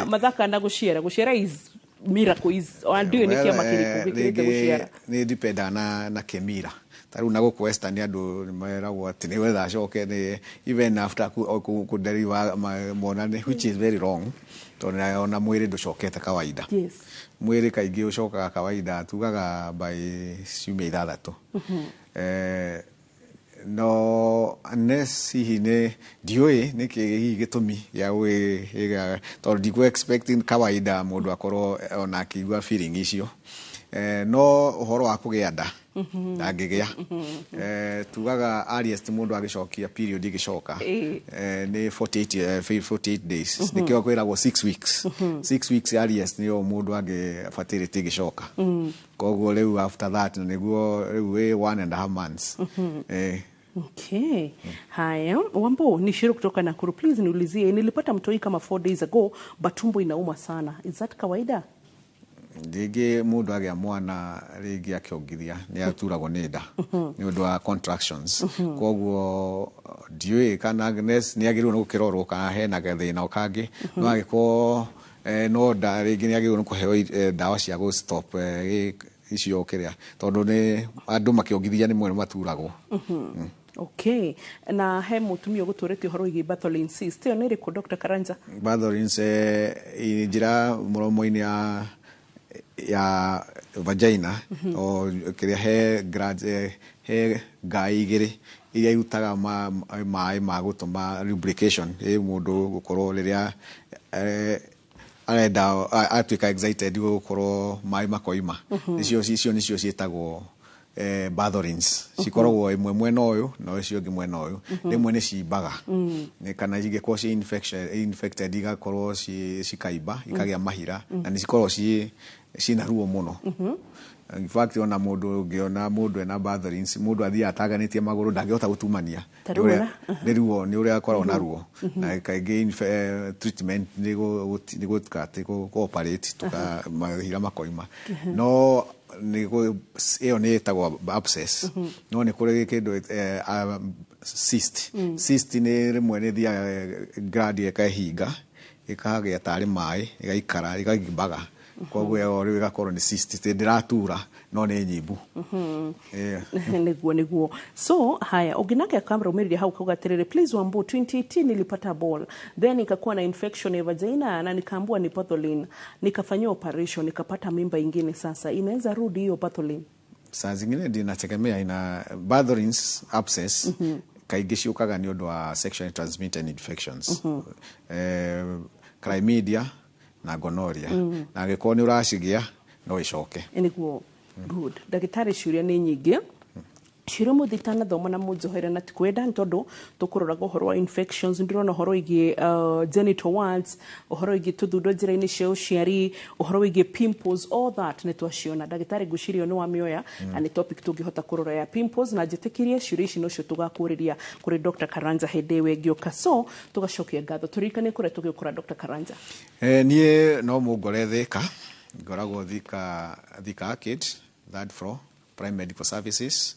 mathaka na guciara is miracle is ndio ni kiama kirikubikirite guciara ni depend na kemira taru na go western andu meragwo ati ni wetha coke ni even after ku deliver monane which is very wrong tona ona mwiri nducokete kawaida. Yes, mwiri kaingi ucokaga kawaida tugaga by ciumia 3 no unless hihi ni ndioi ni hihi gitumi ya we tondu ndigo expecting kawaida mundu akorwo ona akigua feeling icio no uhoro wa kugia nda angigia tugaga earliest mundu agicokia period igicoka ni 48 days nikio kwiragwo 6 weeks 6 weeks earliest ni mundu fertility igicoka koguo riu after that niguo riu 1.5 months. Okay. Haya, wambo nishiru kutoka Nakuru, please niulizie, nilipata mtoi kama 4 days ago but tumbo inauma sana. Is that kawaida? Ndigi mundu agia mwana rigi akiongithia ni aturagwo ni nda ni undu wa contractions koguo ndiui kana Agnes ni agirwo ni gukirorwo kana hena gathina okangi no agiko no nda rigi ni agirwo ni kuheo dawa cia go stop icio kiria tondu ni andu makiongithia ni mwene maturagwo. Okay, na he mutumia guturete horo igi battling cyst yo niri ku Dr. Karanja battling Njĩra muromo-ini ya vagina o kiria he glands he gai igiri iria irutaga mai ma gutuma lubrication mundu gukorwo riria arenda atuika excited gukorwo mai makoima nicio cietagwo bathrins cikoragwo imwe mwena uyu no icio ngi mwena uyu rimwe ni cimbaga ni kana igekwo ci infected igakorwo cikaiba ikagia mahira na ni cikorwo cina ruo muno. In fact ona mundu ena bathrins mundu athia ataganitie maguru ndangihota gutumania ni ruo ni uria akorwo na ruo na kaingi treatment ni gutkate go operate tuka mahira makoima no iyo ni etagwo abscess no ni kuri kindu cyst ni rimwe ni thia gradi ekahinga ikahagia tari mai igaikara igagimbaga koguo riu igakorwo ni cyst ndiratura no ni nyimbu niguo so haya uginake kamera umerire hau kugaterere please wambo 2018 nilipata ball then nikakuwa na infection ya vagina na nikaambua ni pathogen nikafanywa operation nikapata mimba ingine sasa inaweza rudi hiyo pathogen saa zingine ndinategemea ina Bartholin's abscess kaingĩ ciũkaga nĩ ũndũ wa sexually transmitted infections chlamydia na gonorrhea na angĩkorwo nĩ ũracigia no ĩcoke nĩguo good ndagĩtarĩ ciũria nĩ nyingĩ ciũria mũthitana thoma na mũnjohere na tikwenda tondu tukuroraga ũhoro wa infections ndirona ũhoro wĩgiĩ genital warts ũhoro wĩgiĩ tũthundo njĩra-inĩ cia ũciari ũhoro wĩgiĩ pimples all that nĩ twaciona ndagĩtarĩ ngwĩciria nĩ wa mĩoya na nĩ topic tũngĩhota kũrora ya pimples na njĩtĩkĩrie ciũria ici nocio tũgakũrĩria kũrĩ Dr. Karanja hĩndĩ ĩyo ĩngĩũka so tũgacokia ngatho tũririkane kũrĩa tũgĩũkora Dr. Karanja niĩ no mũngore Thika ngoragwo Thika Arcade third floor Prime Medical Services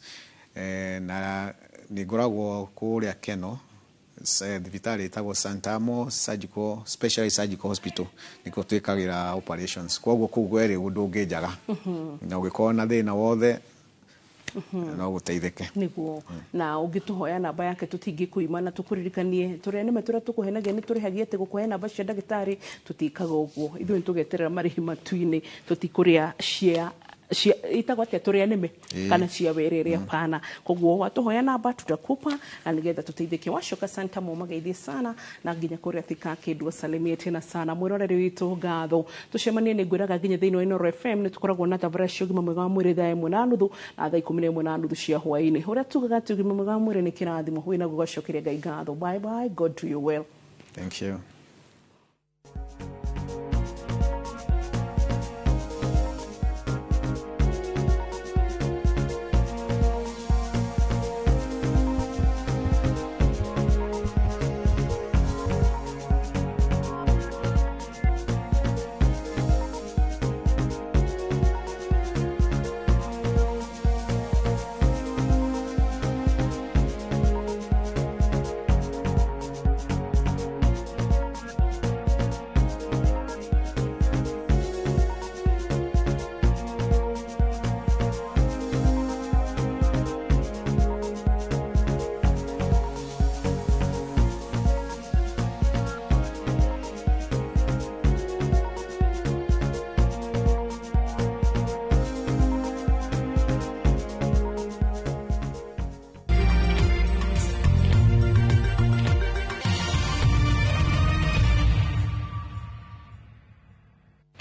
na nĩngoragwo kũrĩa Keno thibitarĩ ĩtagwo Santamo Specialized Surgical Hospital nĩkuo twĩkagĩra operations koguo kũu gwerĩ ũndũ ũngĩnjaga na ũngĩkorwo na thĩna wothe no gũteithĩke nĩguo na ũngĩtũhoya namba yake tũtingĩkũima na tũkũririkanie tũrĩa nĩme tũrĩa tũkũhenagia nĩ tũrĩhagia atĩ gũkũhe namba cia ndagĩtarĩ tũtikaga ũguo ithuĩ nĩtũgeterera marĩhi matu-inĩ tũtikũrĩa itagwo atĩa tũrĩa nĩme kana cia werere pana koguo watuhoya namba tutakupa na nigetha tuteithĩke wacoka Santa mumageithie sana na nginya kũrĩa Thika kĩndwo salimie tena sana mwĩroreri witũ ngatho tucemanie nĩ ngwĩraga nginya thĩinĩ wa Ino FM nĩ tukoragwo na tavara cia ũgima mwega wa mwĩrĩ thaa 1:30 na thaa 11:30 cia hwaĩ-inĩ ũrĩa tugaga atĩ ũgima mwega wa mwĩrĩ nĩ kĩrathimo wĩna gũgacokeria Ngai ngatho bye bye God to you well thank you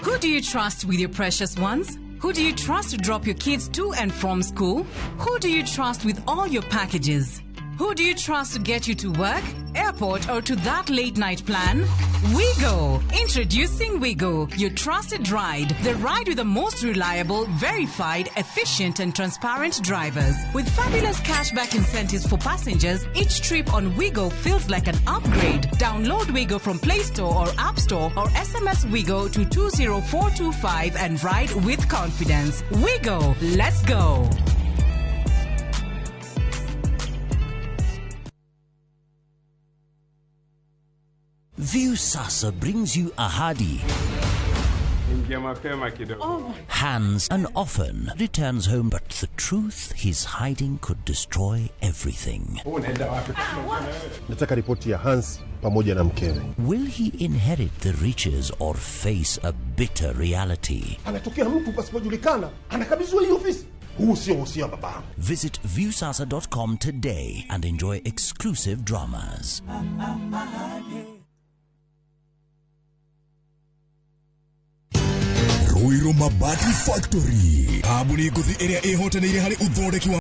Who do you trust with your precious ones? Who do you trust to drop your kids to and from school? Who do you trust with all your packages? Who do you trust to get you to work, airport, or to that late night plan? Wigo! Introducing Wigo, your trusted ride. The ride with the most reliable, verified, efficient, and transparent drivers. With fabulous cashback incentives for passengers, each trip on Wigo feels like an upgrade. Download Wigo from Play Store or App Store or SMS Wigo to 20425 and ride with confidence. Wigo, let's go! View Sasa brings you Ahadi. Hands and often returns home, but the truth he's hiding could destroy everything. Nataka ripoti ya Hans pamoja na mkewe. Will he inherit the riches or face a bitter reality? Anatokea mtu pasipojulikana, anakabidhiwa hii ofisi. Huu sio usia baba. Visit viewsasa.com today and enjoy exclusive dramas. Ruiru Mabati Factory. Habuni nguthi ĩrĩa ĩhotanĩire harĩ uthondeki wa